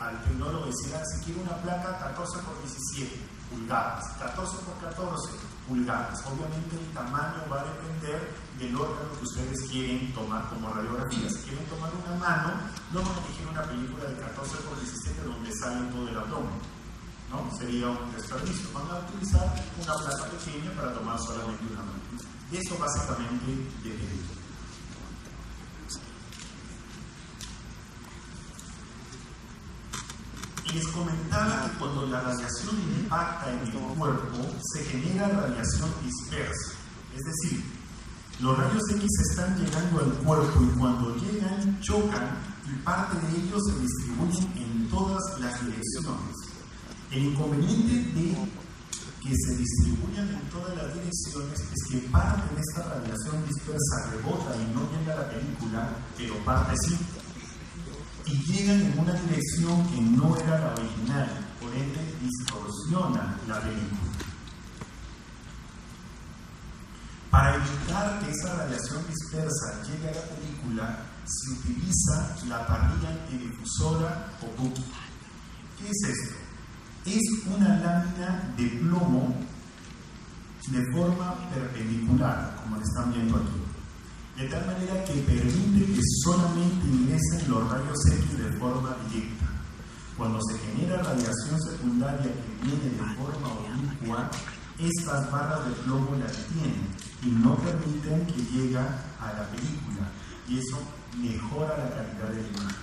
S1: al tecnólogo decir, si quiero una placa 14 por 17 pulgadas, 14 por 14 pulgadas. Obviamente el tamaño va a depender del órgano que ustedes quieren tomar como radiografía. Si quieren tomar una mano, no van a elegir una película de 14 por 17 donde sale todo el abdomen, ¿no? Sería un desperdicio. Van a utilizar una placa pequeña para tomar solamente una mano. Y eso básicamente depende. Y les comentaba que cuando la radiación impacta en el cuerpo, se genera radiación dispersa. Es decir, los rayos X están llegando al cuerpo y cuando llegan, chocan y parte de ellos se distribuyen en todas las direcciones. El inconveniente de que se distribuyan en todas las direcciones es que parte de esta radiación dispersa rebota y no llega a la película, pero parte sí. Y llegan en una dirección que no era la original, por ende distorsiona la película. Para evitar que esa radiación dispersa llegue a la película, se utiliza la parrilla antidifusora o PUC. ¿Qué es esto? Es una lámina de plomo de forma perpendicular, como le están viendo aquí. De tal manera que permite que solamente ingresen los rayos X de forma directa. Cuando se genera radiación secundaria que viene de forma oblicua, estas barras de plomo la detienen y no permiten que llegue a la película, y eso mejora la calidad de la imagen.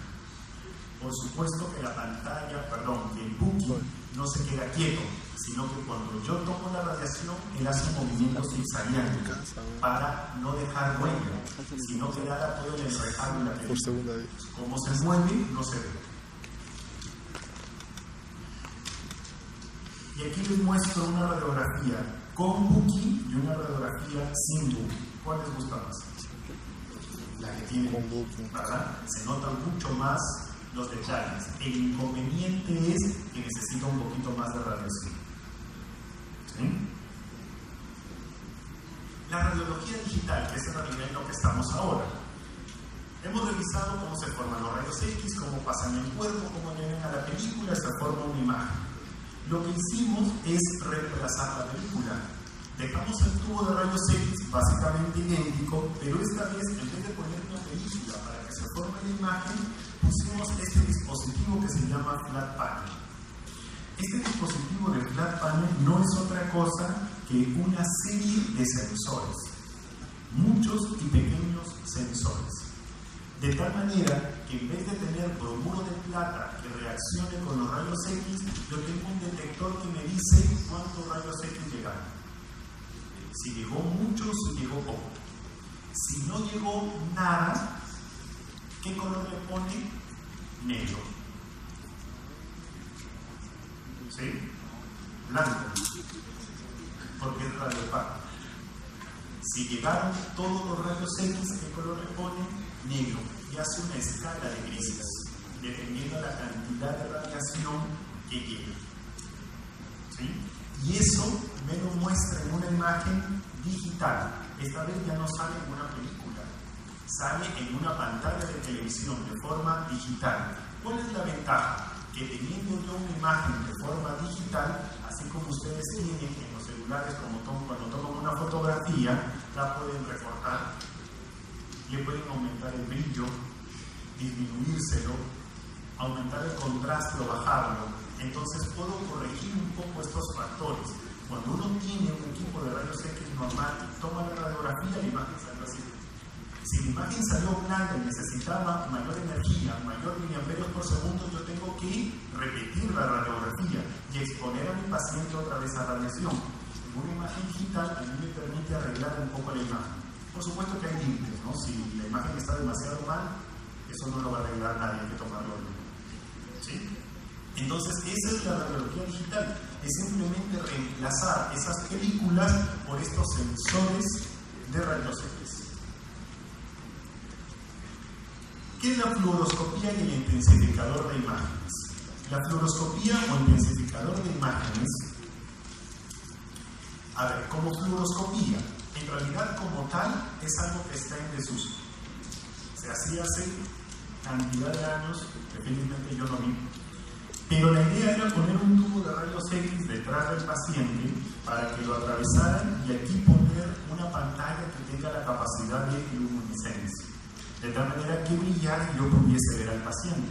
S1: Por supuesto que que el Buki no se queda quieto, sino que cuando yo tomo la radiación, él hace movimientos zigzagueantes para no dejar huella, sino que nada puede enrejar la película. Como se mueve, no se ve. Y aquí les muestro una radiografía con Buki y una radiografía sin Buki. ¿Cuál les gusta más? La que tiene Buki, ¿verdad? Se notan mucho más los detalles. El inconveniente es que necesita un poquito más de radiación. ¿Sí? La radiología digital, que es en realidad lo que estamos ahora. Hemos revisado cómo se forman los rayos X, cómo pasan el cuerpo, cómo llegan a la película, se forma una imagen. Lo que hicimos es reemplazar la película. Dejamos el tubo de rayos X básicamente idéntico, pero esta vez, en vez de poner una película para que se forme la imagen, pusimos este dispositivo que se llama Flat Panel. Este dispositivo de Flat Panel no es otra cosa que una serie de sensores, muchos y pequeños sensores. De tal manera que en vez de tener bromuro de plata que reaccione con los rayos X, yo tengo un detector que me dice cuántos rayos X llegaron. Si llegó mucho, si llegó poco. Si no llegó nada, ¿qué color le pone? Negro. ¿Sí? Blanco. Porque es radiopaco. Si llegaron todos los rayos X, ¿qué color le pone? Negro. Y hace una escala de grises, dependiendo de la cantidad de radiación que llega. ¿Sí? Y eso me lo muestra en una imagen digital. Esta vez ya no sale en una película, sale en una pantalla de televisión de forma digital. ¿Cuál es la ventaja? Que teniendo yo una imagen de forma digital, así como ustedes tienen en los celulares cuando toman una fotografía, la pueden recortar, le pueden aumentar el brillo, disminuírselo, aumentar el contraste o bajarlo. Entonces puedo corregir un poco estos factores. Cuando uno tiene un equipo de rayos X normal y toma la radiografía, la imagen salió así. Si la imagen salió blanca y necesitaba mayor energía, mayor miliamperios por segundo, yo tengo que repetir la radiografía y exponer a mi paciente otra vez a radiación. En una imagen digital a mí me permite arreglar un poco la imagen. Por supuesto que hay límites, ¿no? Si la imagen está demasiado mal, eso no lo va a arreglar nadie, hay que tomarlo bien. ¿Sí? Entonces, esa es la radiología digital. Es simplemente reemplazar esas películas por estos sensores de rayos X. ¿Qué es la fluoroscopía y el intensificador de imágenes? La fluoroscopía o intensificador de imágenes, a ver, como fluoroscopía, en realidad como tal es algo que está en desuso. Se hacía hace cantidad de años, que felizmente yo no vi. Pero la idea era poner un tubo de rayos X detrás del paciente para que lo atravesaran y aquí poner una pantalla que tenga la capacidad de luminiscencia, de tal manera que brillara y yo pudiese ver al paciente.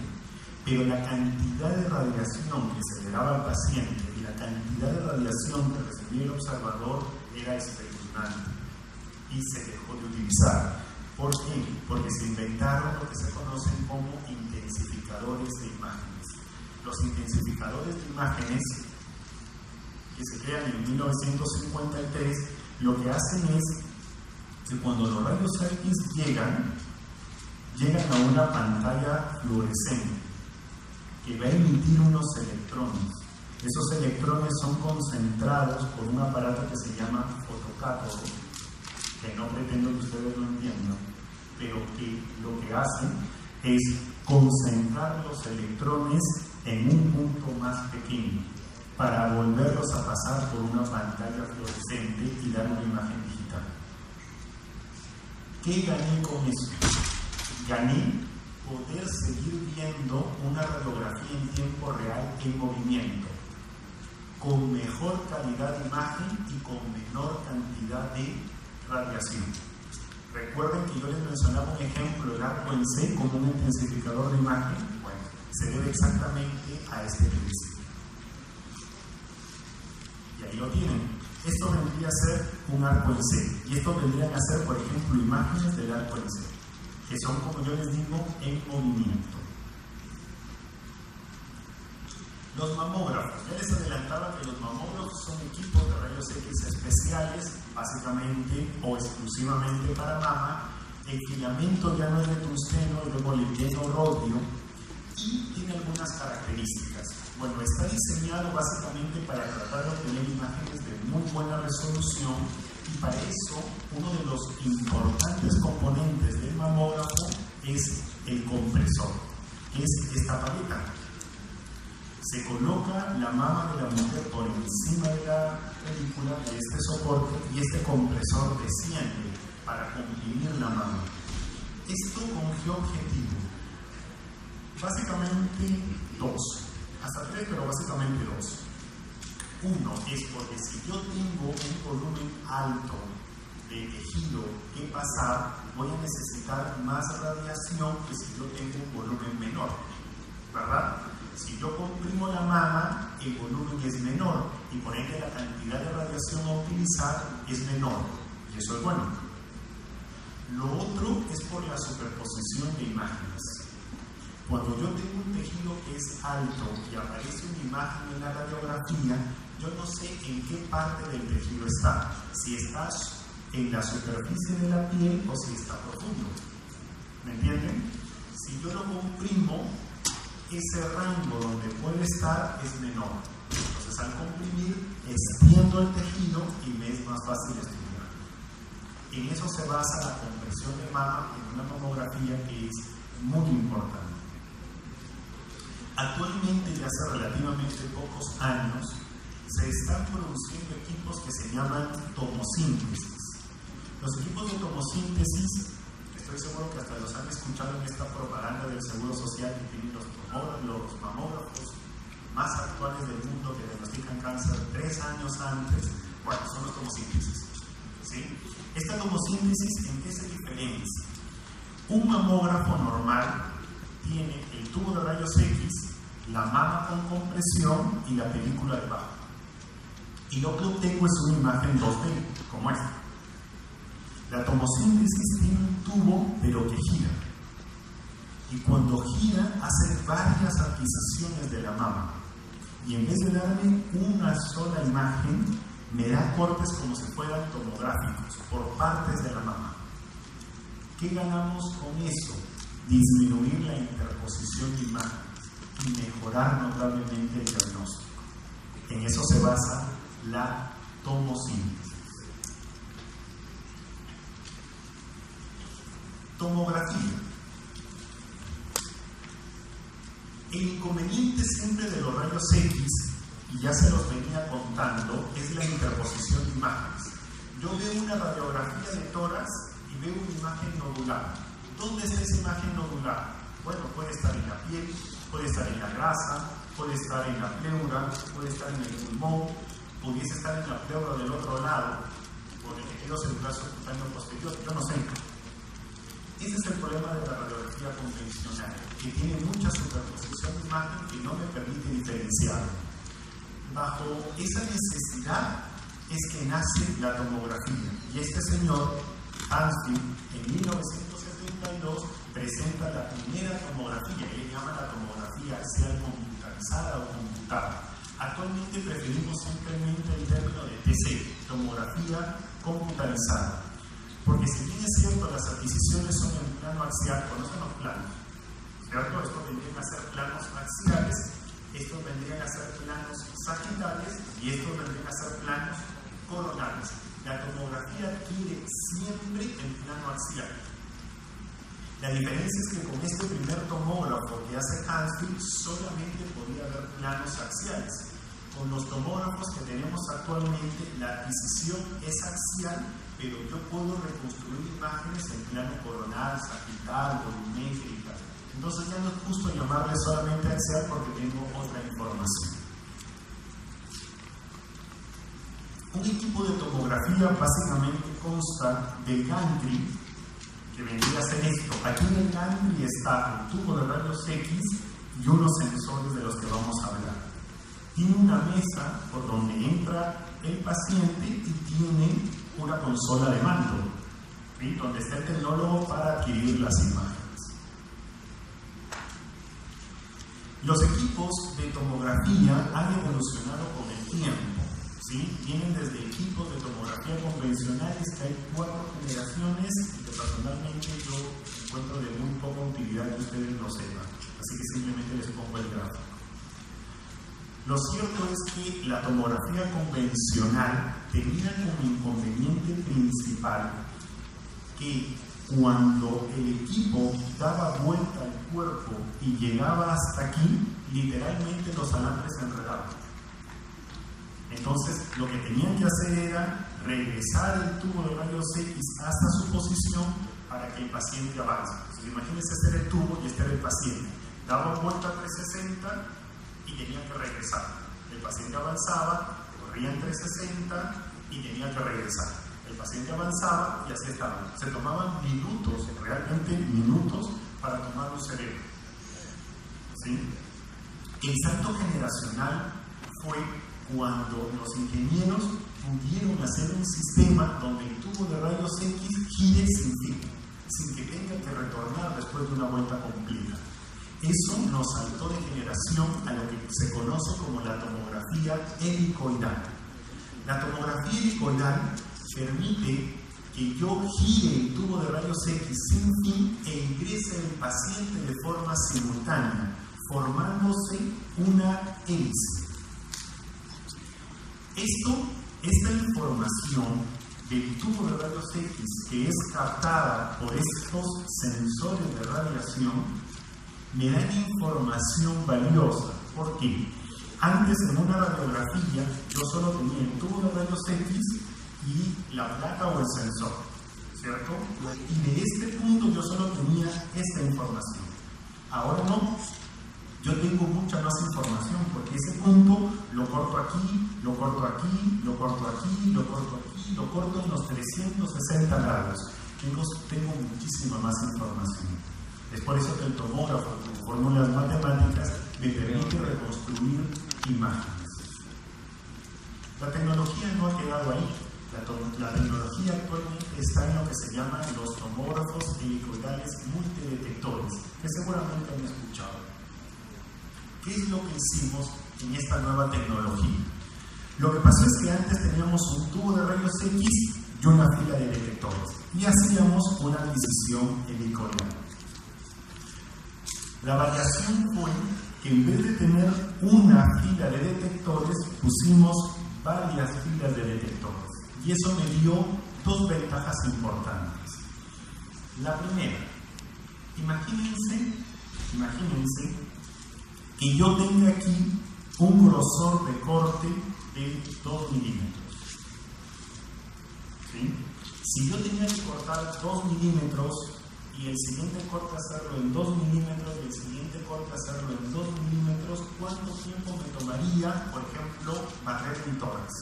S1: Pero la cantidad de radiación que se le daba al paciente y la cantidad de radiación que recibía el observador era espeluznante y se dejó de utilizar. ¿Por qué? Porque se inventaron lo que se conocen como intensificadores de imágenes. Los intensificadores de imágenes, que se crean en 1953, lo que hacen es que cuando los rayos X llegan a una pantalla fluorescente que va a emitir unos electrones. Esos electrones son concentrados por un aparato que se llama fotocátodo, que no pretendo que ustedes lo entiendan, pero que lo que hacen es concentrar los electrones en un punto más pequeño para volverlos a pasar por una pantalla fluorescente y dar una imagen digital. ¿Qué gané con eso? Gané poder seguir viendo una radiografía en tiempo real en movimiento, con mejor calidad de imagen y con menor cantidad de radiación. Recuerden que yo les mencionaba un ejemplo, el arco en C como un intensificador de imagen. Bueno, se debe exactamente a este principio. Y ahí lo tienen. Esto vendría a ser un arco en C. Y esto vendrían a ser, por ejemplo, imágenes del arco en C, que son, como yo les digo, en movimiento. Los mamógrafos. Ya les adelantaba que los mamógrafos son equipos de rayos X especiales, básicamente o exclusivamente para mama. El filamento ya no es de tungsteno, es de molibdeno rodio y tiene algunas características. Bueno, está diseñado básicamente para tratar de obtener imágenes de muy buena resolución y para eso uno de los importantes componentes del mamógrafo es el compresor, que es esta paleta. Se coloca la mama de la mujer por encima de la película de este soporte y este compresor desciende para comprimir la mama. ¿Esto con qué objetivo? Básicamente dos, hasta tres, pero básicamente dos. Uno es porque si yo tengo un volumen alto de tejido que pasar, voy a necesitar más radiación que si yo tengo un volumen menor, ¿verdad? Si yo comprimo la mama, el volumen es menor y por ende la cantidad de radiación a utilizar es menor, y eso es bueno. Lo otro es por la superposición de imágenes. Cuando yo tengo un tejido que es alto y aparece una imagen en la radiografía, yo no sé en qué parte del tejido está, si está en la superficie de la piel o si está profundo. ¿Me entienden? Si yo lo comprimo, ese rango donde puede estar es menor. Entonces, al comprimir, extiendo el tejido y me es más fácil estudiar. En eso se basa la compresión de mama en una mamografía que es muy importante. Actualmente, y hace relativamente pocos años, se están produciendo equipos que se llaman tomosíntesis. Los equipos de tomosíntesis, estoy seguro que hasta los han escuchado en esta propaganda del Seguro Social que tienen los mamógrafos más actuales del mundo que diagnostican cáncer 3 años antes. Bueno, son los tomosíntesis. ¿Sí? Esta tomosíntesis, ¿en qué se diferencia? Un mamógrafo normal tiene el tubo de rayos X, la mama con compresión y la película debajo. Y lo que obtengo es una imagen 2D, como esta. La tomosíntesis tiene un tubo, pero que gira. Y cuando gira, hace varias adquisiciones de la mama. Y en vez de darme una sola imagen, me da cortes como si fueran tomográficos, por partes de la mama. ¿Qué ganamos con eso? Disminuir la interposición de imágenes y mejorar notablemente el diagnóstico. En eso se basa la tomosíntesis. Tomografía. El inconveniente siempre de los rayos X, y ya se los venía contando, es la interposición de imágenes. Yo veo una radiografía de tórax y veo una imagen nodular. ¿Dónde está esa imagen nodular? Bueno, puede estar en la piel, puede estar en la grasa, puede estar en la pleura, puede estar en el pulmón, pudiese estar en la pleura del otro lado, por el tejido celular subcutáneo posterior, yo no sé. Ese es el problema de la radiografía convencional, que tiene mucha superposición de imagen que no me permite diferenciar. Bajo esa necesidad es que nace la tomografía. Y este señor, Hansfield, en 1972, presenta la primera tomografía, que le llama la tomografía axial computarizada o computada. Actualmente preferimos simplemente el término de TC, tomografía computarizada. Porque si bien es cierto, las adquisiciones son en plano axial, conocen los planos, ¿cierto? Estos vendrían a ser planos axiales, estos vendrían a ser planos sagitales y estos vendrían a ser planos coronales. La tomografía adquiere siempre en plano axial. La diferencia es que con este primer tomógrafo que hace Hansfield solamente podía haber planos axiales. Con los tomógrafos que tenemos actualmente, la adquisición es axial, pero yo puedo reconstruir imágenes en plano coronal, sagital, volumétrica. Entonces ya no es justo llamarle solamente axial porque tengo otra información. Un equipo de tomografía básicamente consta del gantry, que vendría a ser esto. Aquí en el gantry está el tubo de rayos X y unos sensores de los que vamos a hablar. Tiene una mesa por donde entra el paciente y tiene una consola de mando, ¿sí? Donde está el tecnólogo para adquirir las imágenes. Los equipos de tomografía han evolucionado con el tiempo, ¿sí? Tienen desde equipos de tomografía convencionales que hay 4 generaciones y que personalmente yo encuentro de muy poca utilidad que ustedes lo sepan, así que simplemente les pongo el gráfico. Lo cierto es que la tomografía convencional tenía como inconveniente principal que cuando el equipo daba vuelta al cuerpo y llegaba hasta aquí, literalmente los alambres se enredaban. Entonces, lo que tenían que hacer era regresar el tubo de rayos X hasta su posición para que el paciente avance. Entonces, imagínense, este era el tubo y este era el paciente. Daba vuelta a 360 y tenía que regresar. El paciente avanzaba, corría en 360 y tenía que regresar. El paciente avanzaba y así estaba. Se tomaban minutos, realmente minutos, para tomar un cerebro. ¿Sí? El salto generacional fue cuando los ingenieros pudieron hacer un sistema donde el tubo de rayos X gire sin fin, sin que tenga que retornar después de una vuelta completa. Eso nos saltó de generación a lo que se conoce como la tomografía helicoidal. La tomografía helicoidal permite que yo gire el tubo de rayos X sin fin e ingrese el paciente de forma simultánea, formándose una hélice. Esta información del tubo de rayos X que es captada por estos sensores de radiación me dan información valiosa. ¿Por qué? Antes en una radiografía yo solo tenía el tubo de rayos X y la placa o el sensor, ¿cierto? Y de este punto yo solo tenía esta información. Ahora no, yo tengo mucha más información porque ese punto lo corto aquí, lo corto aquí, lo corto aquí, lo corto aquí, lo corto en los 360 grados. Tengo muchísima más información. Es por eso que el tomógrafo, con fórmulas matemáticas, me permite reconstruir imágenes. La tecnología no ha quedado ahí. La tecnología actualmente está en lo que se llaman los tomógrafos helicoidales multidetectores, que seguramente han escuchado. ¿Qué es lo que hicimos en esta nueva tecnología? Lo que pasó es que antes teníamos un tubo de rayos X y una fila de detectores, y hacíamos una adquisición helicoidal. La variación fue que en vez de tener una fila de detectores, pusimos varias filas de detectores. Y eso me dio dos ventajas importantes. La primera, imagínense que yo tenga aquí un grosor de corte de 2 milímetros. ¿Sí? Si yo tenía que cortar 2 milímetros y el siguiente corte hacerlo en 2 milímetros y el siguiente corte hacerlo en 2 milímetros, ¿cuánto tiempo me tomaría, por ejemplo, barrer mi tórax?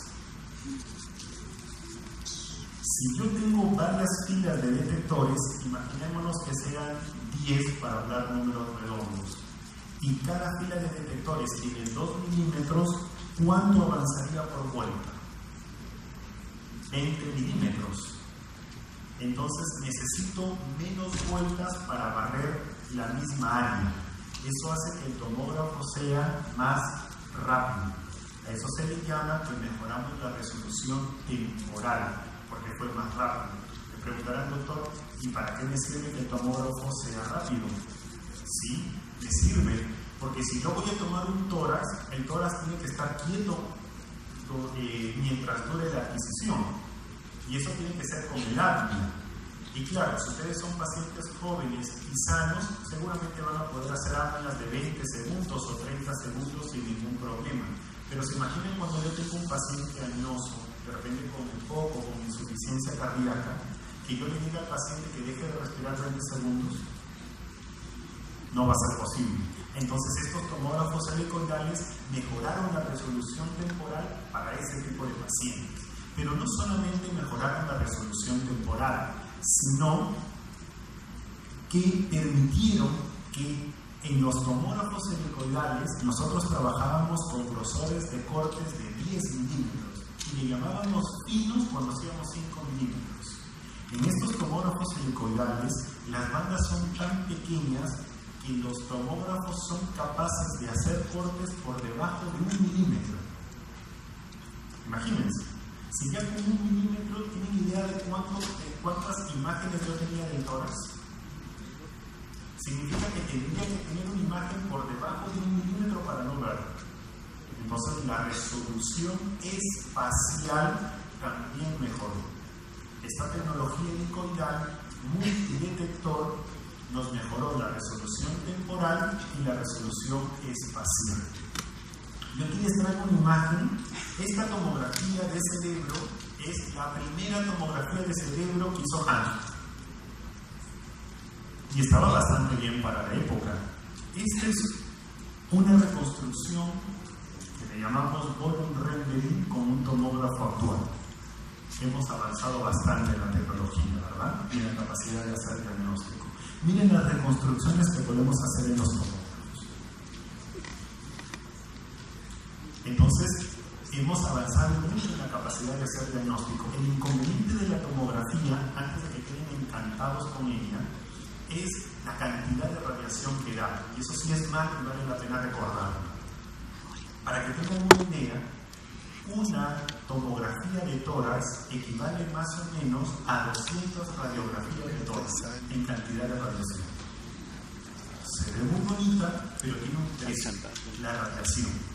S1: Si yo tengo varias filas de detectores, imaginémonos que sean 10 para hablar números redondos, y cada fila de detectores tiene 2 milímetros, ¿cuánto avanzaría por vuelta? 20 milímetros. Entonces necesito menos vueltas para barrer la misma área. Eso hace que el tomógrafo sea más rápido. A eso se le llama que mejoramos la resolución temporal, porque fue más rápido. Me preguntarán, doctor, ¿y para qué me sirve que el tomógrafo sea rápido? Sí, me sirve, porque si yo voy a tomar un tórax, el tórax tiene que estar quieto mientras dure la adquisición. Y eso tiene que ser con el apnea. Y claro, si ustedes son pacientes jóvenes y sanos, seguramente van a poder hacer apneas de 20 segundos o 30 segundos sin ningún problema. Pero se imaginen cuando yo tengo un paciente añoso, de repente con EPOC o con insuficiencia cardíaca, que yo le diga al paciente que deje de respirar 20 segundos, no va a ser posible. Entonces estos tomógrafos helicoidales mejoraron la resolución temporal para ese tipo de pacientes. Pero no solamente mejoraron la resolución temporal, sino que permitieron que en los tomógrafos helicoidales nosotros trabajábamos con grosores de cortes de 10 milímetros y le llamábamos finos cuando hacíamos 5 milímetros. En estos tomógrafos helicoidales las bandas son tan pequeñas que los tomógrafos son capaces de hacer cortes por debajo de 1 milímetro. Imagínense. Si ya con 1 milímetro, ¿tienen idea de cuántas imágenes yo tenía del tórax? Significa que tendría que tener una imagen por debajo de 1 milímetro para no verlo. Entonces la resolución espacial también mejoró. Esta tecnología helicoidal multidetector nos mejoró la resolución temporal y la resolución espacial. Yo aquí les traigo una imagen. Esta tomografía de cerebro es la primera tomografía de cerebro que hizo Hansen. Y estaba bastante bien para la época. Esta es una reconstrucción que le llamamos volume rendering con un tomógrafo actual. hemos avanzado bastante en la tecnología, ¿verdad? Y en la capacidad de hacer diagnóstico. Miren las reconstrucciones que podemos hacer en los tomógrafos. Entonces, hemos avanzado mucho en la capacidad de hacer diagnóstico. El inconveniente de la tomografía, antes de que queden encantados con ella, es la cantidad de radiación que da. Y eso sí es más que vale la pena recordarlo. Para que tengan una idea, una tomografía de tórax equivale más o menos a 200 radiografías de tórax en cantidad de radiación. Se ve muy bonita, pero tiene un precio, la radiación.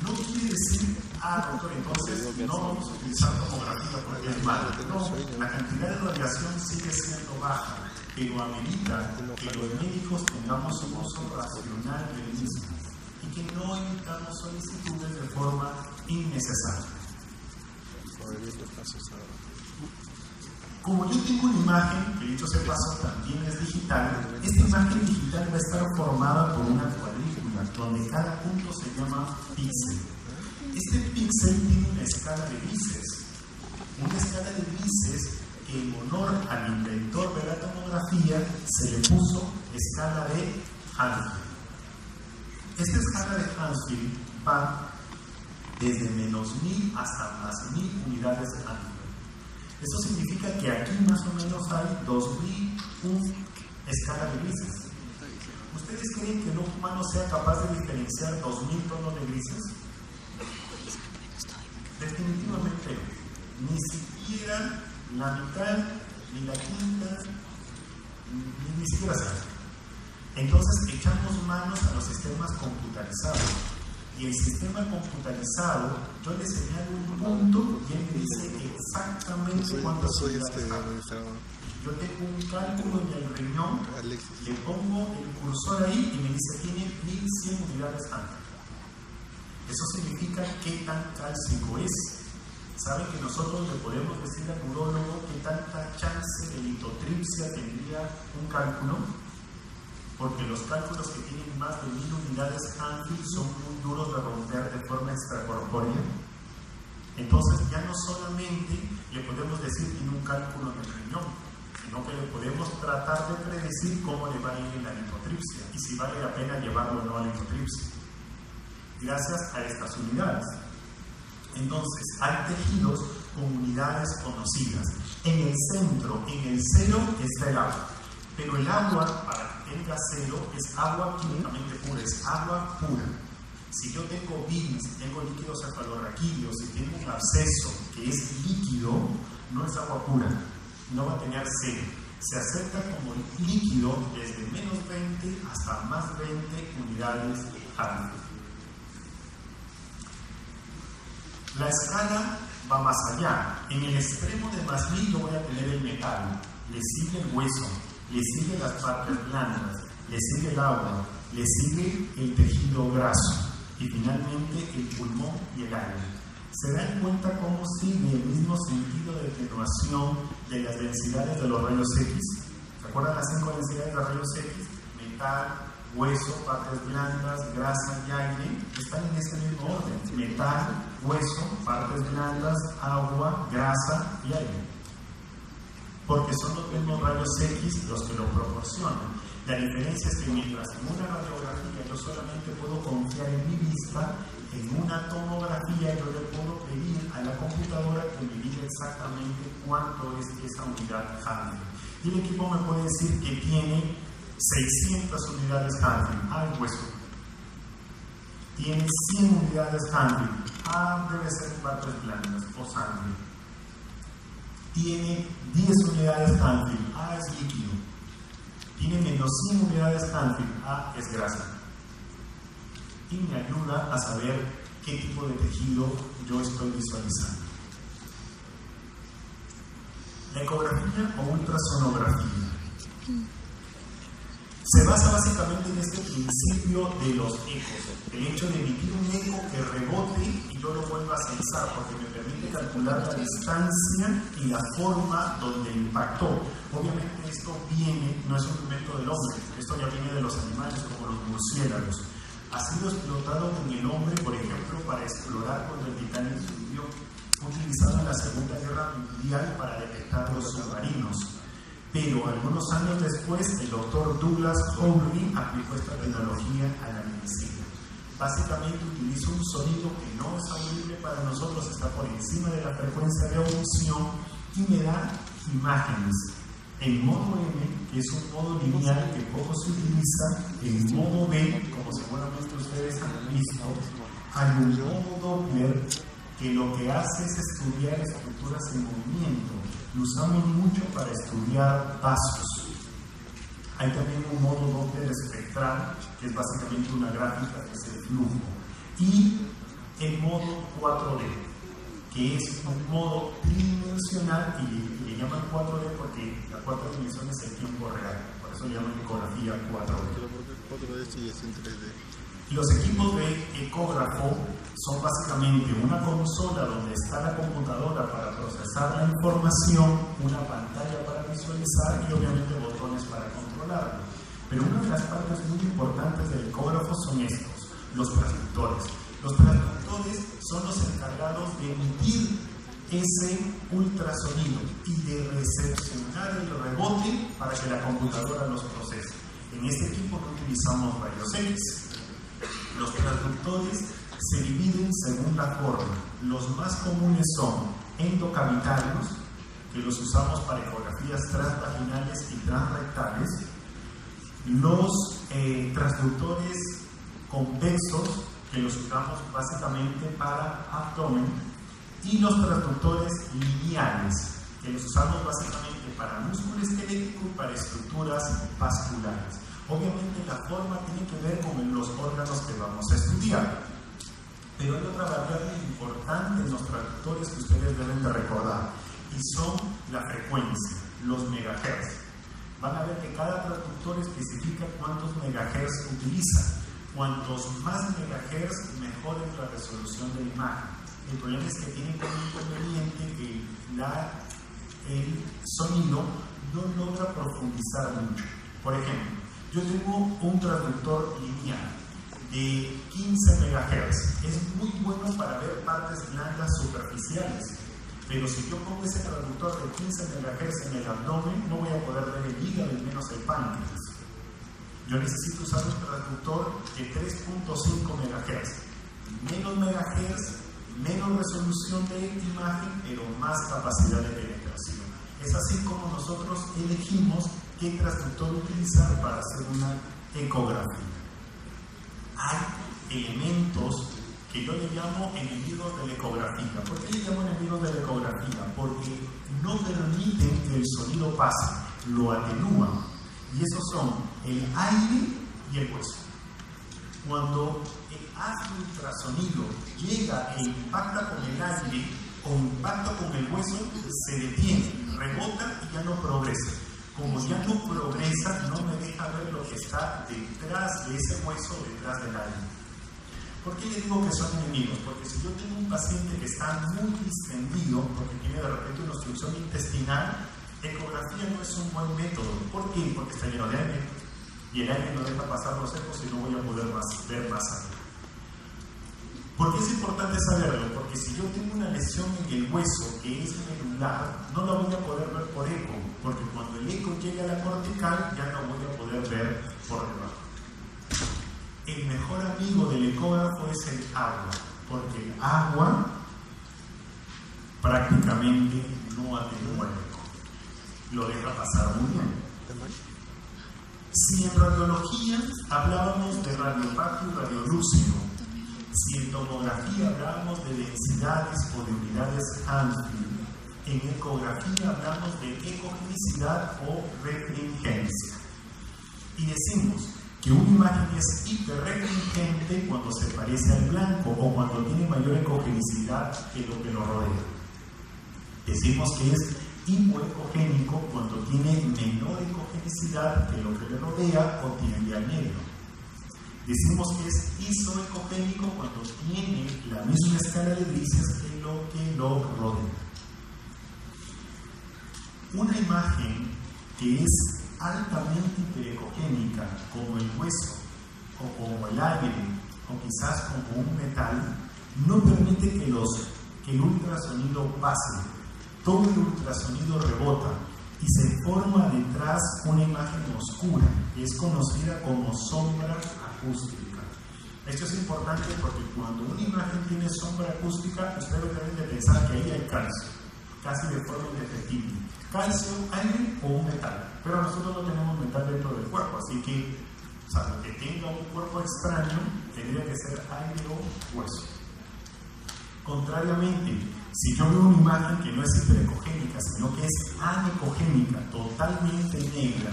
S1: No quiere decir, doctor, entonces no vamos a utilizar tomografía porque es malo. No, la cantidad de radiación sigue siendo baja, pero amerita que los médicos tengamos un uso racional del mismo y que no emitamos solicitudes de forma innecesaria. Como yo tengo una imagen, que dicho sea paso también es digital, esta imagen digital va a estar formada por una cuadrícula, donde cada punto se llama píxel. Este píxel tiene una escala de grises, que en honor al inventor de la tomografía se le puso escala de Hansfield. Esta escala de Hansfield va desde -1000 hasta más 1000 unidades de Hansfield. Eso significa que aquí más o menos hay 2001 escala de grises. ¿Ustedes creen que el ojo humano sea capaz de diferenciar 2000 tonos de grises? Definitivamente no. Ni siquiera la mitad, ni la quinta, ni siquiera sabe. Entonces echamos manos a los sistemas computarizados. Y el sistema computarizado, yo le señalo un punto y él me dice exactamente cuántas unidades hay. Yo tengo un cálculo en el riñón, le pongo el cursor ahí y me dice tiene 1100 unidades antes. Eso significa qué tan cálcico es. ¿Saben que nosotros le podemos decir al neurólogo qué tanta chance de litotripsia tendría un cálculo? Porque los cálculos que tienen más de 1000 unidades Hansfield son muy duros de romper de forma extracorpórea. Entonces ya no solamente le podemos decir que tiene un cálculo en el riñón, sino que le podemos tratar de predecir cómo le va a ir en la litotripsia y si vale la pena llevarlo o no a la litotripsia, gracias a estas unidades. Entonces hay tejidos con unidades conocidas. En el centro, en el cero, está el agua. Pero el agua, para que tenga cero, es agua químicamente pura, es agua pura. Si yo tengo BIM, si tengo líquidos cefalorraquídeos, si tengo un absceso que es líquido, no es agua pura, no va a tener cero. Se acerca como líquido desde -20 hasta más 20 unidades Hansfield. La escala va más allá. En el extremo de más 1000 yo voy a tener el metal, le sigue el hueso, le sigue las partes blandas, le sigue el agua, le sigue el tejido graso y finalmente el pulmón y el aire. ¿Se dan cuenta cómo sigue el mismo sentido de atenuación de las densidades de los rayos X? ¿Se acuerdan las 5 densidades de rayos X? Metal, hueso, partes blandas, grasa y aire. Están en ese mismo orden. Metal, hueso, partes blandas, agua, grasa y aire. Porque son los mismos rayos X los que lo proporcionan. La diferencia es que mientras en una radiografía yo solamente puedo confiar en mi vista, en una tomografía yo le puedo pedir a la computadora que me diga exactamente cuánto es esa unidad Hansfield. Y el equipo me puede decir que tiene 600 unidades Hansfield. El hueso. Tiene 100 unidades Hansfield. Debe ser partes blandas o sangre. Tiene 10 unidades Hansfield. Es líquido. Tiene -100 unidades Hansfield. Es grasa. Y me ayuda a saber qué tipo de tejido yo estoy visualizando. La ecografía o ultrasonografía se basa básicamente en este principio de los ecos, el hecho de emitir un eco que rebote y yo lo vuelva a censar, porque me permite calcular la distancia y la forma donde impactó. Obviamente esto no es un invento del hombre, esto ya viene de los animales como los murciélagos. Ha sido explotado en el hombre, por ejemplo, para explorar cuando el Titanic se hundió. Fue utilizado en la Segunda Guerra Mundial para detectar los submarinos. Pero algunos años después, el doctor Douglas Howley aplicó esta tecnología a la medicina. Básicamente utiliza un sonido que no es audible para nosotros, está por encima de la frecuencia de audición y me da imágenes en modo M, que es un modo lineal que poco se utiliza, en modo B, como seguramente ustedes han visto, hay un modo Doppler que lo que hace es estudiar estructuras en movimiento. Lo usamos mucho para estudiar vasos. Hay también un modo Doppler espectral, que es básicamente una gráfica que es el flujo. Y el modo 4D, que es un modo tridimensional, y le llaman 4D porque la cuarta dimensión es el tiempo real. Por eso le llaman ecografía 4D.
S2: 4D sí es en 3D.
S1: Los equipos de ecógrafo son básicamente una consola donde está la computadora para procesar la información, una pantalla para visualizar y obviamente botones para controlarlo. Pero una de las partes muy importantes del ecógrafo son estos, los transductores. Los transductores son los encargados de emitir ese ultrasonido y de recepcionar el rebote para que la computadora los procese. En este equipo no utilizamos rayos X. Los transductores se dividen según la forma. Los más comunes son endocavitarios, que los usamos para ecografías transvaginales y transrectales. Los transductores convexos, que los usamos básicamente para abdomen. Y los transductores lineales, que los usamos básicamente para músculo esquelético y para estructuras vasculares. Obviamente la forma tiene que ver con los órganos que vamos a estudiar, pero hay otra variable importante en los transductores que ustedes deben de recordar, y son la frecuencia, los megahertz. Van a ver que cada transductor especifica cuántos megahertz utiliza. Cuantos más megahertz, mejor es la resolución de la imagen. El problema es que tiene como inconveniente que el sonido no logra profundizar mucho. Por ejemplo, yo tengo un transductor lineal de 15 MHz. Es muy bueno para ver partes blancas superficiales, pero si yo pongo ese transductor de 15 MHz en el abdomen, no voy a poder ver el hígado y menos el páncreas. Yo necesito usar un transductor de 3.5 MHz. Menos megahertz, menos resolución de imagen, pero más capacidad de penetración. Es así como nosotros elegimos qué transductor utilizar para hacer una ecografía. Hay elementos que yo le llamo enemigos de la ecografía. ¿Por qué le llamo enemigos de la ecografía? Porque no permiten que el sonido pase, lo atenúan. Y esos son el aire y el hueso. Cuando el haz de ultrasonido llega e impacta con el aire o impacta con el hueso, se detiene, rebota y ya no progresa. Como ya no progresa, no me deja ver lo que está detrás de ese hueso, detrás del aire. ¿Por qué le digo que son enemigos? Porque si yo tengo un paciente que está muy distendido, porque tiene de repente una obstrucción intestinal, ecografía no es un buen método. ¿Por qué? Porque está lleno de aire y el aire no deja pasar los ecos y no voy a poder ver más allá. ¿Por qué es importante saberlo? Porque si yo tengo una lesión en el hueso que es medular, no la voy a poder ver por eco, porque cuando el eco llegue a la cortical ya no voy a poder ver por debajo. El mejor amigo del ecógrafo es el agua, porque el agua prácticamente no atenúa el eco, lo deja pasar muy bien. Si en radiología hablábamos de radiopatio y radiolúcido, si en tomografía hablábamos de densidades o de unidades Hanfield, en ecografía hablamos de ecogenicidad o refringencia. Y decimos que una imagen es hiperrefringente cuando se parece al blanco o cuando tiene mayor ecogenicidad que lo que lo rodea. Decimos que es hipoecogénico cuando tiene menor ecogenicidad que lo que le rodea o tiende al negro. Decimos que es isoecogénico cuando tiene la misma escala de grises que lo rodea. Una imagen que es altamente hiperecogénica, como el hueso, o como el aire, o quizás como un metal, no permite que los que el ultrasonido pase. Todo el ultrasonido rebota y se forma detrás una imagen oscura, que es conocida como sombra acústica. Esto es importante porque cuando una imagen tiene sombra acústica, ustedes deben de pensar que ahí hay calcio, casi de forma indefectible. Calcio, aire o un metal, pero nosotros no tenemos metal dentro del cuerpo, así que, salvo que tenga un cuerpo extraño, tendría que ser aire o hueso. Contrariamente, si yo veo una imagen que no es hiperecogénica, sino que es anecogénica, totalmente negra,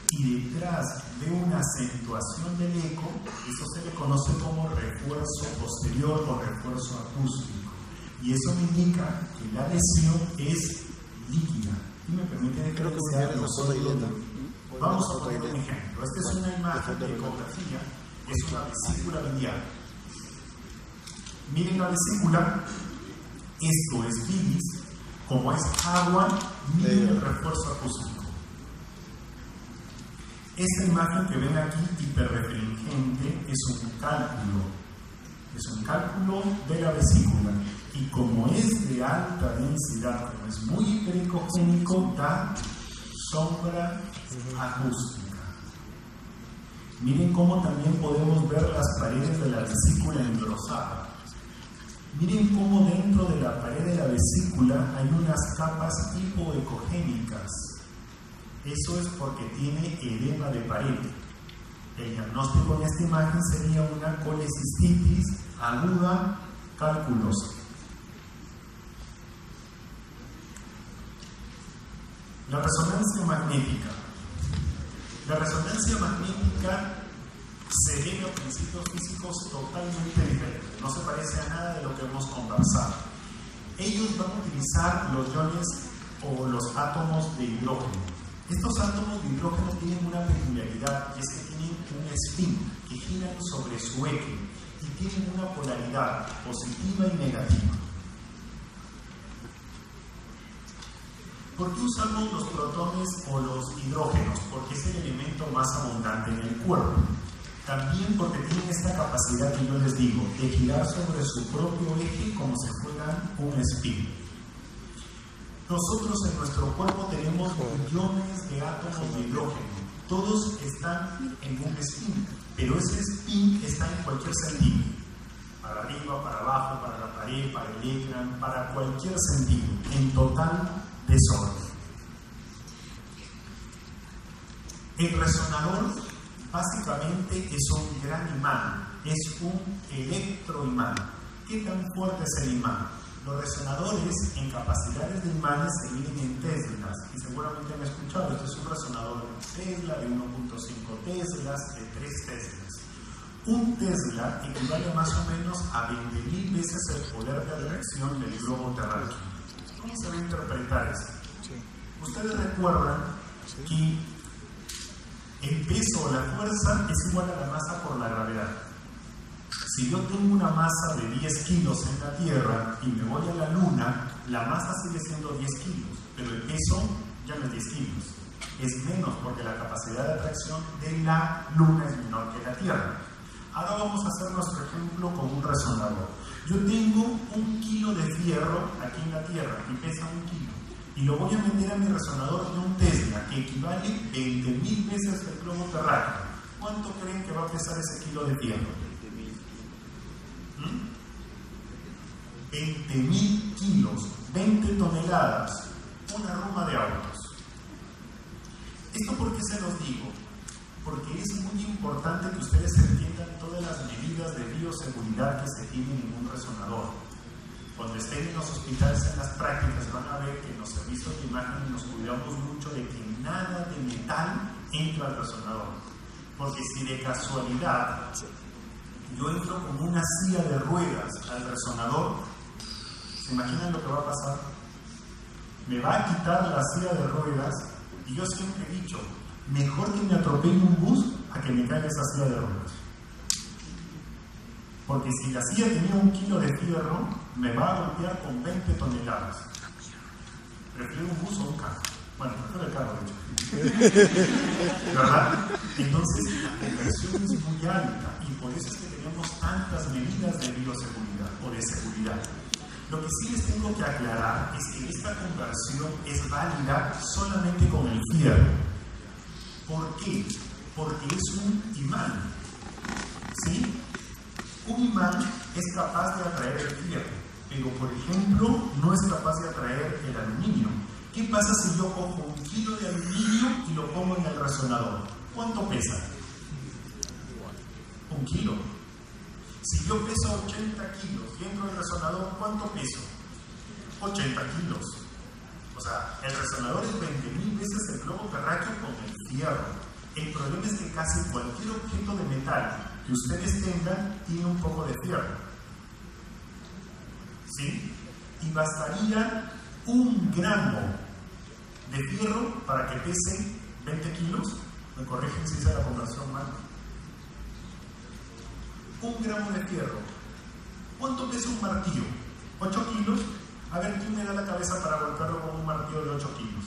S1: y detrás veo una acentuación del eco, eso se le conoce como refuerzo posterior o refuerzo acústico. Y eso me indica que la lesión es líquida. Y me permite diferenciar los sólidos. Vamos a poner un ejemplo. Esta es una imagen de ecografía, es una vesícula biliar. Miren la vesícula, esto es bilis, como es agua, miren el refuerzo acústico. Esta imagen que ven aquí, hiperrefringente, es un cálculo de la vesícula, y como es de alta densidad, como es muy hiperecogénico, da sombra acústica. Miren cómo también podemos ver las paredes de la vesícula engrosada. Miren cómo dentro de la pared de la vesícula hay unas capas hipoecogénicas. Eso es porque tiene edema de pared. El diagnóstico en esta imagen sería una colecistitis aguda calculosa. La resonancia magnética. La resonancia magnética se debe a principios físicos totalmente diferentes. No se parece a nada de lo que hemos conversado. Ellos van a utilizar los iones o los átomos de hidrógeno. Estos átomos de hidrógeno tienen una peculiaridad, y es que tienen un spin que giran sobre su eje y tienen una polaridad positiva y negativa. ¿Por qué usamos los protones o los hidrógenos? Porque es el elemento más abundante en el cuerpo. También porque tienen esta capacidad que yo les digo, de girar sobre su propio eje como si fueran un spin. Nosotros en nuestro cuerpo tenemos millones de átomos de hidrógeno. Todos están en un spin, pero ese spin está en cualquier sentido. Para arriba, para abajo, para la pared, para el ecran, para cualquier sentido, en total desorden. El resonador básicamente es un gran imán, es un electroimán. ¿Qué tan fuerte es el imán? Los resonadores en capacidades de imanes se miden en teslas, y seguramente han escuchado, este es un resonador de Tesla, de 1.5 teslas, de 3 teslas. Un tesla equivale más o menos a 20.000 veces el poder de atracción del globo terráqueo. ¿Cómo se va a interpretar eso? Ustedes recuerdan que el peso o la fuerza es igual a la masa por la gravedad. Si yo tengo una masa de 10 kilos en la Tierra y me voy a la Luna, la masa sigue siendo 10 kilos, pero el peso ya no es 10 kilos. Es menos porque la capacidad de atracción de la Luna es menor que la Tierra. Ahora vamos a hacer nuestro ejemplo con un resonador. Yo tengo 1 kilo de fierro aquí en la Tierra y pesa 1 kilo. Y lo voy a meter a mi resonador de un Tesla, que equivale 20.000 veces el globo terráqueo. ¿Cuánto creen que va a pesar ese kilo de fierro? 20.000 kilos, 20 toneladas, una ruma de autos. ¿Esto por qué se los digo? Porque es muy importante que ustedes entiendan todas las medidas de bioseguridad que se tienen en un resonador. Cuando estén en los hospitales en las prácticas van a ver que en los servicios de imagen nos cuidamos mucho de que nada de metal entra al resonador. Porque si de casualidad yo entro con una silla de ruedas al resonador, ¿se imaginan lo que va a pasar? Me va a quitar la silla de ruedas, y yo siempre he dicho, mejor que me atropelle un bus a que me caiga esa silla de ruedas. Porque si la silla tenía 1 kilo de fierro, me va a golpear con 20 toneladas. Prefiero un bus o un carro. Bueno, prefiero el carro, de hecho. ¿Verdad? Entonces, la conversión es muy alta, y por eso es que tenemos tantas medidas de bioseguridad o de seguridad. Lo que sí les tengo que aclarar es que esta conversión es válida solamente con el fierro. ¿Por qué? Porque es un imán. ¿Sí? Un imán es capaz de atraer el fierro, pero por ejemplo no es capaz de atraer el aluminio. ¿Qué pasa si yo cojo 1 kilo de aluminio y lo pongo en el resonador? ¿Cuánto pesa? 1 kilo. Si yo peso 80 kilos dentro del resonador, ¿cuánto peso? 80 kilos. O sea, el resonador es 20.000 veces el globo terráqueo con el fierro. El problema es que casi cualquier objeto de metal que ustedes tengan tiene un poco de fierro. ¿Sí? Y bastaría 1 gramo de fierro para que pese 20 kilos. Me corrigen si hice la conversión mal. 1 gramo de fierro. ¿Cuánto pesa un martillo? 8 kilos. A ver, ¿quién me da la cabeza para golpearlo con un martillo de 8 kilos?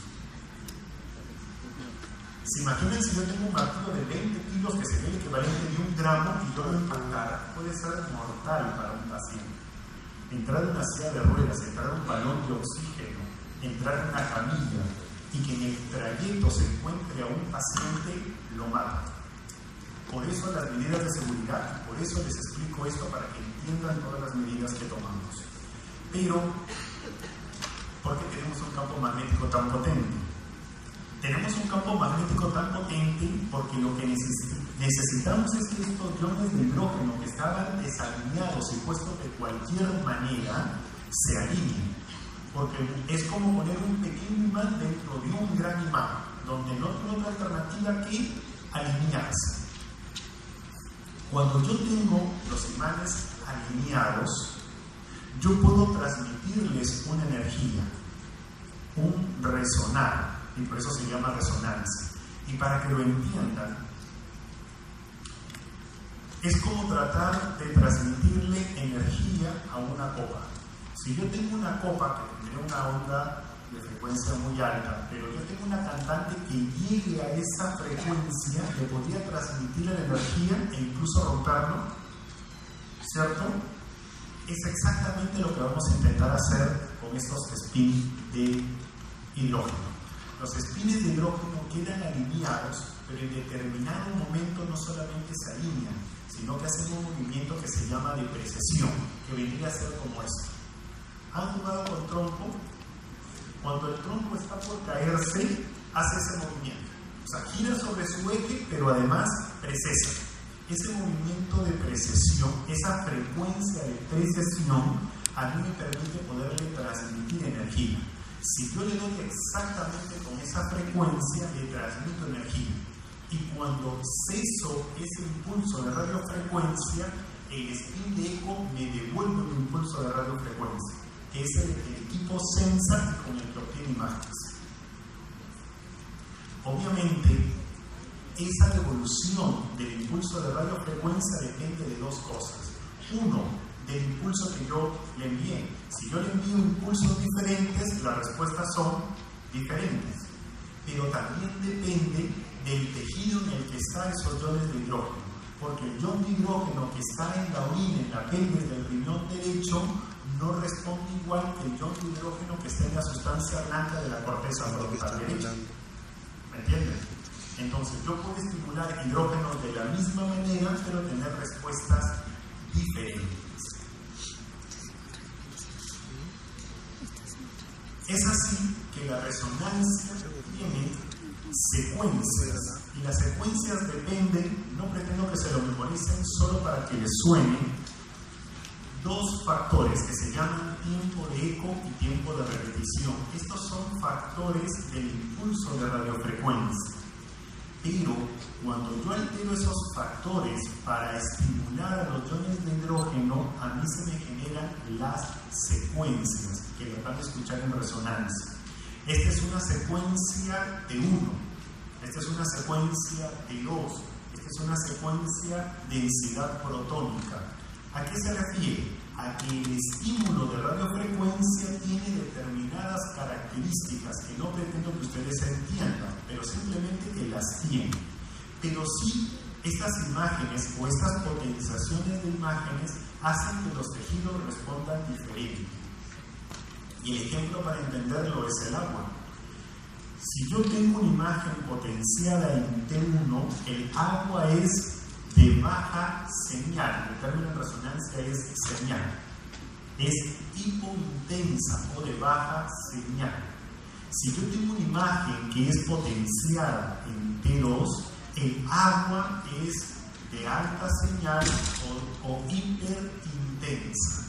S1: ¿Se imaginan si yo tengo un martillo de 20 kilos que sería el equivalente de 1 gramo y yo lo impactara? Puede ser mortal para un paciente. Entrar en una silla de ruedas, entrar en un balón de oxígeno, entrar en una camilla y que en el trayecto se encuentre a un paciente, lo mata. Por eso las medidas de seguridad, y por eso les explico esto para que entiendan todas las medidas que tomamos. Pero, ¿por qué tenemos un campo magnético tan potente? Tenemos un campo magnético tan potente porque lo que necesitamos es que estos iones de hidrógeno que estaban desalineados y puestos de cualquier manera se alineen. Porque es como poner un pequeño imán dentro de un gran imán, donde no tiene otra alternativa que alinearse. Cuando yo tengo los imanes alineados, yo puedo transmitirles una energía, un resonar, y por eso se llama resonancia. Y para que lo entiendan, es como tratar de transmitirle energía a una copa. Si yo tengo una copa que tendría una onda de frecuencia muy alta, pero yo tengo una cantante que llegue a esa frecuencia, le podría transmitir la energía e incluso romperlo, ¿cierto? Es exactamente lo que vamos a intentar hacer con estos spins de hidrógeno. Los spins de hidrógeno quedan alineados, pero en determinado momento no solamente se alinean, sino que hacen un movimiento que se llama de precesión, que vendría a ser como esto. ¿Han jugado con trompo? Cuando el trompo está por caerse, hace ese movimiento. O sea, gira sobre su eje, pero además precesa. Ese movimiento de precesión, esa frecuencia de precesión, a mí me permite poderle transmitir energía. Si yo le doy exactamente con esa frecuencia, le transmito energía. Y cuando ceso ese impulso de radiofrecuencia, el spin de eco me devuelve un impulso de radiofrecuencia, que es el equipo SENSA con el que obtiene imágenes. Obviamente, esa devolución del impulso de radiofrecuencia depende de 2 cosas. Uno, del impulso que yo le envié. Si yo le envío impulsos diferentes, las respuestas son diferentes. Pero también depende del tejido en el que están esos iones de hidrógeno. Porque el ion de hidrógeno que está en la orina, en la pelvis del riñón derecho, no responde igual que el ion de hidrógeno que está en la sustancia blanca de la corteza frontal derecha. ¿Me entienden? Entonces yo puedo estimular hidrógenos de la misma manera, pero tener respuestas diferentes. Es así que la resonancia tiene secuencias, y las secuencias dependen, no pretendo que se lo memoricen solo para que les suene, 2 factores que se llaman tiempo de eco y tiempo de repetición. Estos son factores del impulso de radiofrecuencia. Pero cuando yo altero esos factores para estimular a los iones de hidrógeno, a mí se me generan las secuencias que lo van a escuchar en resonancia. Esta es una secuencia de 1, esta es una secuencia de 2, esta es una secuencia de densidad protónica. ¿A qué se refiere? A que el estímulo de radiofrecuencia tiene determinadas características que no pretendo que ustedes entiendan, pero simplemente que las tienen. Pero sí, estas imágenes o estas potenciaciones de imágenes hacen que los tejidos respondan diferente. Y el ejemplo para entenderlo es el agua. Si yo tengo una imagen potenciada en T1, el agua es de baja señal. El término en resonancia es señal. Es hipointensa o de baja señal. Si yo tengo una imagen que es potenciada en T2, el agua es de alta señal o hiperintensa.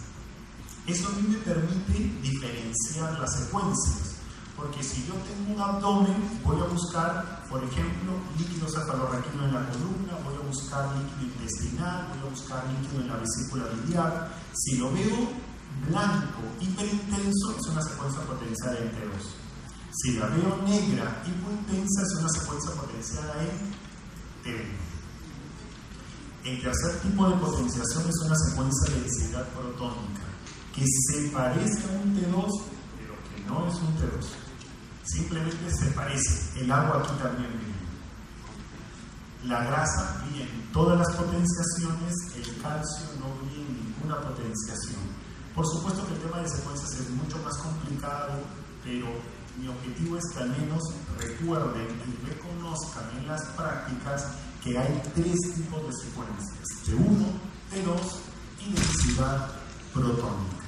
S1: Eso a mí me permite diferenciar las secuencias, porque si yo tengo un abdomen, voy a buscar, por ejemplo, líquido cefalorraquídeo en la columna, voy a buscar líquido intestinal, voy a buscar líquido en la vesícula biliar. Si lo veo blanco, hiperintenso, es una secuencia potenciada en T2. Si la veo negra, hipointensa, es una secuencia potenciada en T1. El tercer tipo de potenciación es una secuencia de densidad protónica, que se parece a un T2, pero que no es un T2. Simplemente se parece. El agua aquí también viene. La grasa viene en todas las potenciaciones, el calcio no viene en ninguna potenciación. Por supuesto que el tema de secuencias es mucho más complicado, pero mi objetivo es que al menos recuerden y reconozcan en las prácticas que hay tres tipos de secuencias: T1, T2 y densidad protónica.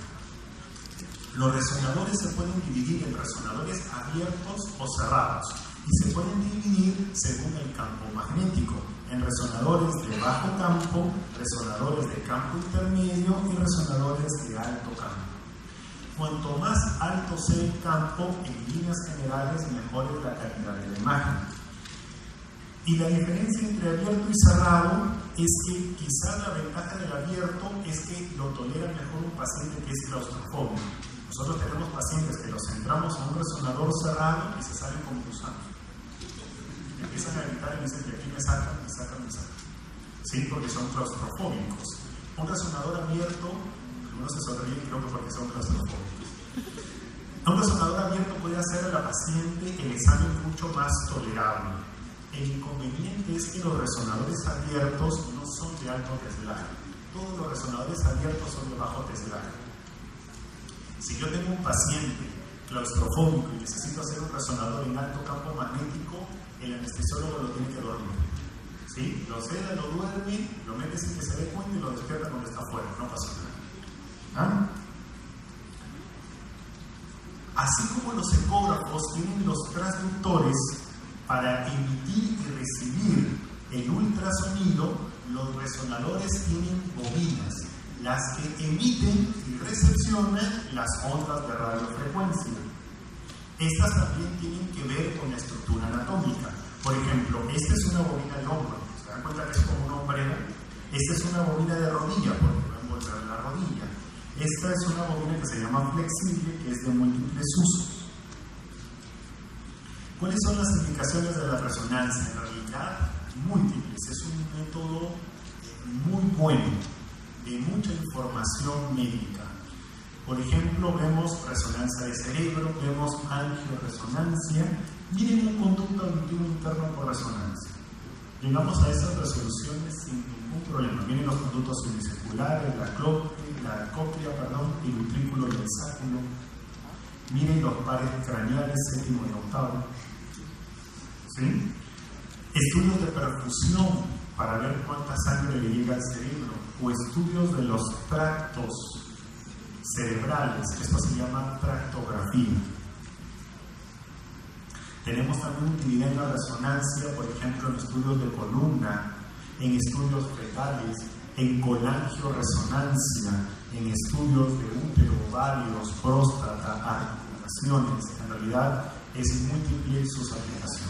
S1: Los resonadores se pueden dividir en resonadores abiertos o cerrados y se pueden dividir según el campo magnético en resonadores de bajo campo, resonadores de campo intermedio y resonadores de alto campo. Cuanto más alto sea el campo, en líneas generales, mejor es la calidad de la imagen. Y la diferencia entre abierto y cerrado es que quizás la ventaja del abierto es que lo tolera mejor un paciente que es claustrofóbico. Nosotros tenemos pacientes que los entramos a un resonador cerrado y se salen como gusanos. Empiezan a gritar y dicen que aquí me sacan, me sacan, me sacan. Sí, porque son claustrofóbicos. Un resonador abierto, algunos se sonríen, creo que porque son claustrofóbicos. Un resonador abierto puede hacer a la paciente el examen mucho más tolerable. El inconveniente es que los resonadores abiertos no son de alto teslaje. Todos los resonadores abiertos son de bajo teslaje. Si yo tengo un paciente claustrofóbico y necesito hacer un resonador en alto campo magnético, el anestesiólogo lo tiene que dormir. ¿Sí? Lo seda, lo duerme, lo mete sin que se dé cuenta y lo despierta cuando está afuera. No pasa nada. Así como los ecógrafos tienen los transductores para emitir y recibir el ultrasonido, los resonadores tienen bobinas, las que emiten y recepcionan las ondas de radiofrecuencia. Estas también tienen que ver con la estructura anatómica. Por ejemplo, esta es una bobina de hombro. ¿Se dan cuenta que es como una hombrera? Esta es una bobina de rodilla, porque va a envolver la rodilla. Esta es una bobina que se llama flexible, que es de múltiples usos. ¿Cuáles son las indicaciones de la resonancia? En realidad, múltiples. Es un método muy bueno, de mucha información médica. Por ejemplo, vemos resonancia de cerebro, vemos angioresonancia. Miren un conducto auditivo interno por resonancia. Llegamos a esas resoluciones sin ningún problema. Miren los conductos uniseculares, la cóclea, el utrículo y el sáculo. Miren los pares craneales, séptimo y octavo. ¿Sí? Estudios de perfusión para ver cuánta sangre le llega al cerebro, o estudios de los tractos cerebrales. Esto se llama tractografía. Tenemos también utilidad en la resonancia, por ejemplo, en estudios de columna, en estudios fetales, en colangioresonancia, en estudios de útero, ovarios, próstata, articulaciones. En realidad es múltiple sus aplicaciones.